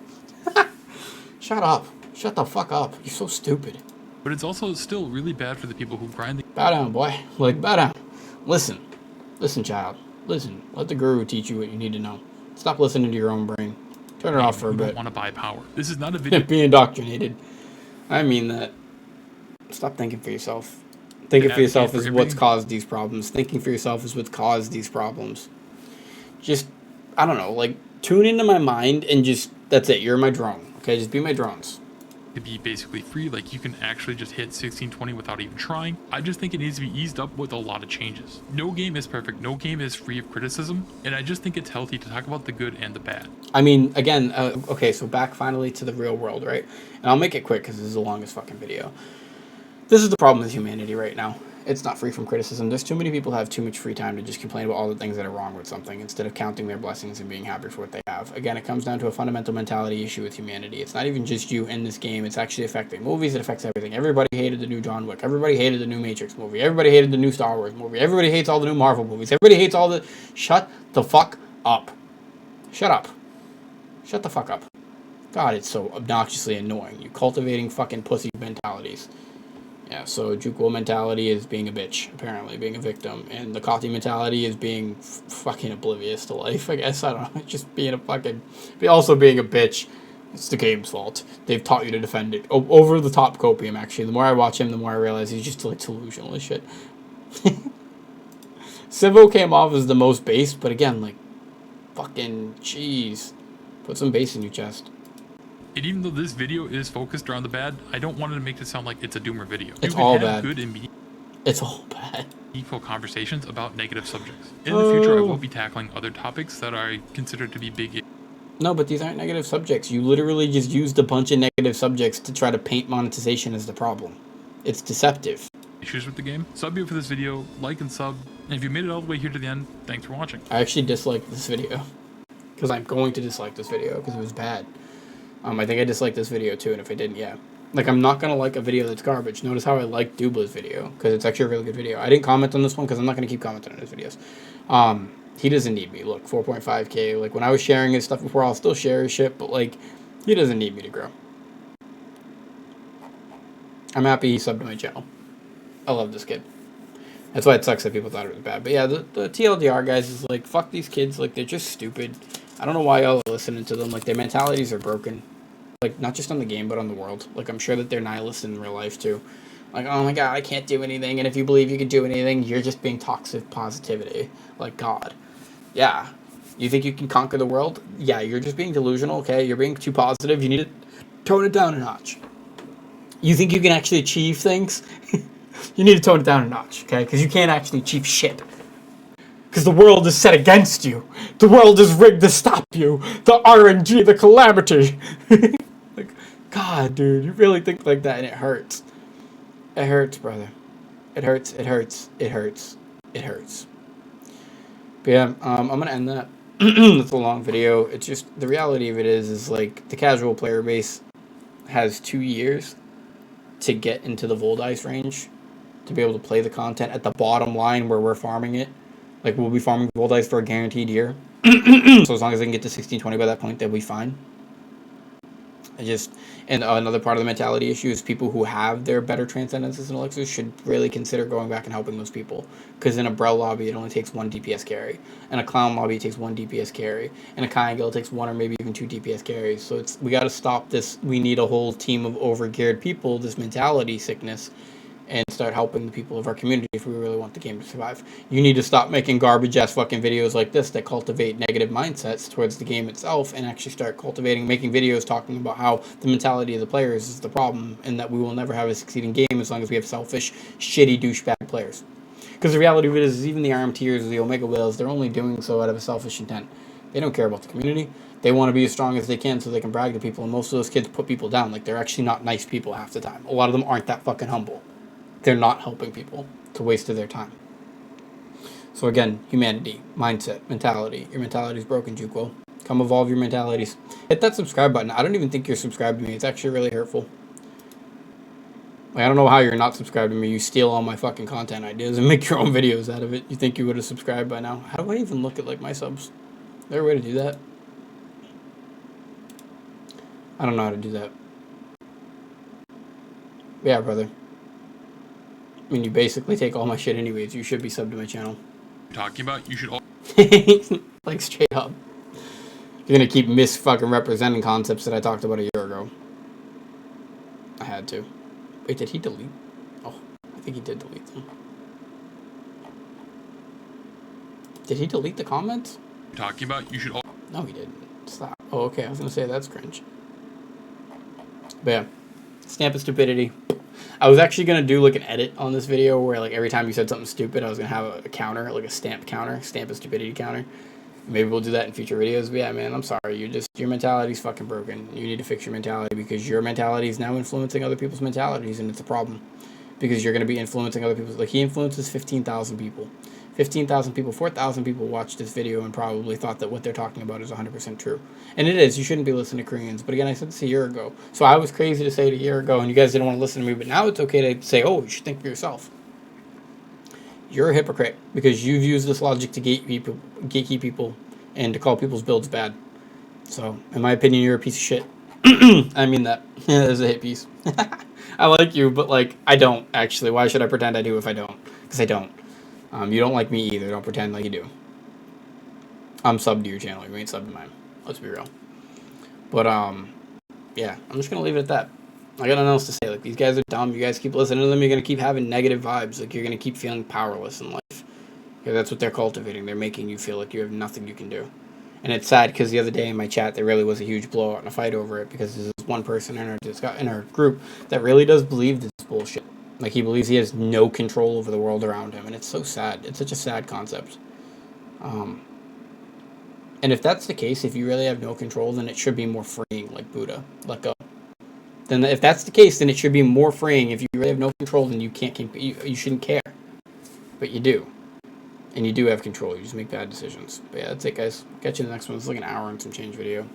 Shut up. Shut the fuck up. You're so stupid. But it's also still really bad for the people who grind the... Bow down, boy. Like, bow down. Listen. Listen, child. Listen. Let the guru teach you what you need to know. Stop listening to your own brain. Turn it off for a bit. Don't want to buy power. This is not a video... Be indoctrinated. I mean that. Stop thinking for yourself. Thinking for yourself is what's caused these problems. Thinking for yourself is what caused these problems. Just, I don't know, like, tune into my mind and just, that's it. You're my drone. Okay, just be my drones. To be basically free, like you can actually just hit 1620 without even trying. I just think it needs to be eased up with a lot of changes. No game is perfect. No game is free of criticism. And I just think it's healthy to talk about the good and the bad. I mean, again, okay, so back finally to the real world, right? And I'll make it quick because this is the longest fucking video. This is the problem with humanity right now. It's not free from criticism. There's too many people who have too much free time to just complain about all the things that are wrong with something instead of counting their blessings and being happy for what they have. Again, it comes down to a fundamental mentality issue with humanity. It's not even just you in this game. It's actually affecting movies. It affects everything. Everybody hated the new John Wick. Everybody hated the new Matrix movie. Everybody hated the new Star Wars movie. Everybody hates all the new Marvel movies. Everybody hates all the... Shut the fuck up. Shut up. Shut the fuck up. God, it's so obnoxiously annoying. You cultivating fucking pussy mentalities. Yeah, so Jukwell mentality is being a bitch, apparently, being a victim. And the Kati mentality is being fucking oblivious to life, I guess. I don't know, just being a fucking... Also being a bitch. It's the game's fault. They've taught you to defend it. Over the top copium, actually. The more I watch him, the more I realize he's just, like, delusional as shit. Civo came off as the most base, but again, like, fucking jeez. Put some bass in your chest. And even though this video is focused around the bad, I don't want to make it sound like it's a doomer video. It's you can all have bad. Good and It's all bad. meaningful conversations about negative subjects. In the future, I will be tackling other topics that I consider to be big. No, but these aren't negative subjects. You literally just used a bunch of negative subjects to try to paint monetization as the problem. It's deceptive. Issues with the game. Sub you for this video, like and sub. And if you made it all the way here to the end, thanks for watching. I actually disliked this video. Because I'm going to dislike this video because it was bad. I think I disliked this video too, and if I didn't, yeah. Like, I'm not going to like a video that's garbage. Notice how I liked Dubla's video, because it's actually a really good video. I didn't comment on this one because I'm not going to keep commenting on his videos. He doesn't need me. Look, 4.5K. Like, when I was sharing his stuff before, I'll still share his shit, but, like, he doesn't need me to grow. I'm happy he subbed to my channel. I love this kid. That's why it sucks that people thought it was bad. But yeah, the TLDR guys is like, fuck these kids. Like, they're just stupid. I don't know why y'all are listening to them. Like, their mentalities are broken. Like, not just on the game, but on the world. Like, I'm sure that they're nihilists in real life, too. Like, oh my god, I can't do anything. And if you believe you can do anything, you're just being toxic positivity. Like, God. Yeah. You think you can conquer the world? Yeah, you're just being delusional, okay? You're being too positive. You need to tone it down a notch. You think you can actually achieve things? You need to tone it down a notch, okay? Because you can't actually achieve shit. Because the world is set against you. The world is rigged to stop you. The RNG, the calamity. Like, God, dude, you really think like that, and it hurts. It hurts, brother. It hurts, it hurts, it hurts, it hurts. But yeah, I'm going to end that. It's a long video. It's just, the reality of it is like, the casual player base has 2 years to get into the Voldice range, to be able to play the content at the bottom line where we're farming it. Like, we'll be farming Voldice for a guaranteed year. So as long as I can get to 1620 by that point, they'll be fine. And another part of the mentality issue is people who have their better transcendences and elixirs should really consider going back and helping those people. Because in a Brel lobby, it only takes 1 DPS carry. In a Clown lobby, it takes 1 DPS carry. In a Kayan guild, it takes 1 or maybe even 2 DPS carries. So we got to stop this. We need a whole team of overgeared people, this mentality sickness, and start helping the people of our community if we really want the game to survive. You need to stop making garbage-ass fucking videos like this that cultivate negative mindsets towards the game itself, and actually start making videos talking about how the mentality of the players is the problem, and that we will never have a succeeding game as long as we have selfish, shitty, douchebag players. Because the reality of it is even the RM tiers or the Omega whales, they're only doing so out of a selfish intent. They don't care about the community. They want to be as strong as they can so they can brag to people, and most of those kids put people down. Like, they're actually not nice people half the time. A lot of them aren't that fucking humble. They're not helping people. It's a waste of their time. So again, humanity, mindset, mentality. Your mentality is broken, Juquo. Come evolve your mentalities. Hit that subscribe button. I don't even think you're subscribed to me. It's actually really hurtful. Like, I don't know how you're not subscribed to me. You steal all my fucking content ideas and make your own videos out of it. You think you would have subscribed by now. How do I even look at, like, my subs? Is there a way to do that? I don't know how to do that. Yeah, brother. I mean, you basically take all my shit anyways. You should be subbed to my channel. Talking about, you should all... Like, straight up. You're gonna keep fucking representing concepts that I talked about a year ago. I had to. Wait, did he delete? Oh, I think he did delete them. Did he delete the comments? Talking about, you should all... No, he didn't. Stop. Oh, okay. I was gonna say that's cringe. But yeah. Stamp of stupidity. I was actually going to do, like, an edit on this video where, like, every time you said something stupid, I was going to have a counter, like a stamp counter, stamp of stupidity counter. Maybe we'll do that in future videos. But yeah, man, I'm sorry. Your mentality's fucking broken. You need to fix your mentality because your mentality is now influencing other people's mentalities, and it's a problem. Because you're going to be influencing other people's... Like, he influences 15,000 people. 15,000 people, 4,000 people watched this video and probably thought that what they're talking about is 100% true. And it is. You shouldn't be listening to Koreans. But again, I said this a year ago. So I was crazy to say it a year ago, and you guys didn't want to listen to me. But now it's okay to say, oh, you should think for yourself. You're a hypocrite because you've used this logic to gatekeep people and to call people's builds bad. So, in my opinion, you're a piece of shit. I mean that. Yeah, there's a hit piece. I like you, but, like, I don't, actually. Why should I pretend I do if I don't? Because I don't. You don't like me either. Don't pretend like you do. I'm subbed to your channel. You ain't subbed to mine. Let's be real. But, yeah. I'm just going to leave it at that. I got nothing else to say. Like, these guys are dumb. You guys keep listening to them. You're going to keep having negative vibes. Like, you're going to keep feeling powerless in life. Yeah, that's what they're cultivating. They're making you feel like you have nothing you can do. And it's sad because the other day in my chat there really was a huge blowout and a fight over it because there's one person in our group that really does believe this bullshit. Like he believes he has no control over the world around him, and it's so sad. It's such a sad concept. And if that's the case, if you really have no control, then it should be more freeing, like Buddha. Let go. Then if that's the case, then it should be more freeing. If you really have no control, then you you shouldn't care. But you do. And you do have control. You just make bad decisions. But yeah, that's it, guys. Catch you in the next one. It's like an hour and some change video.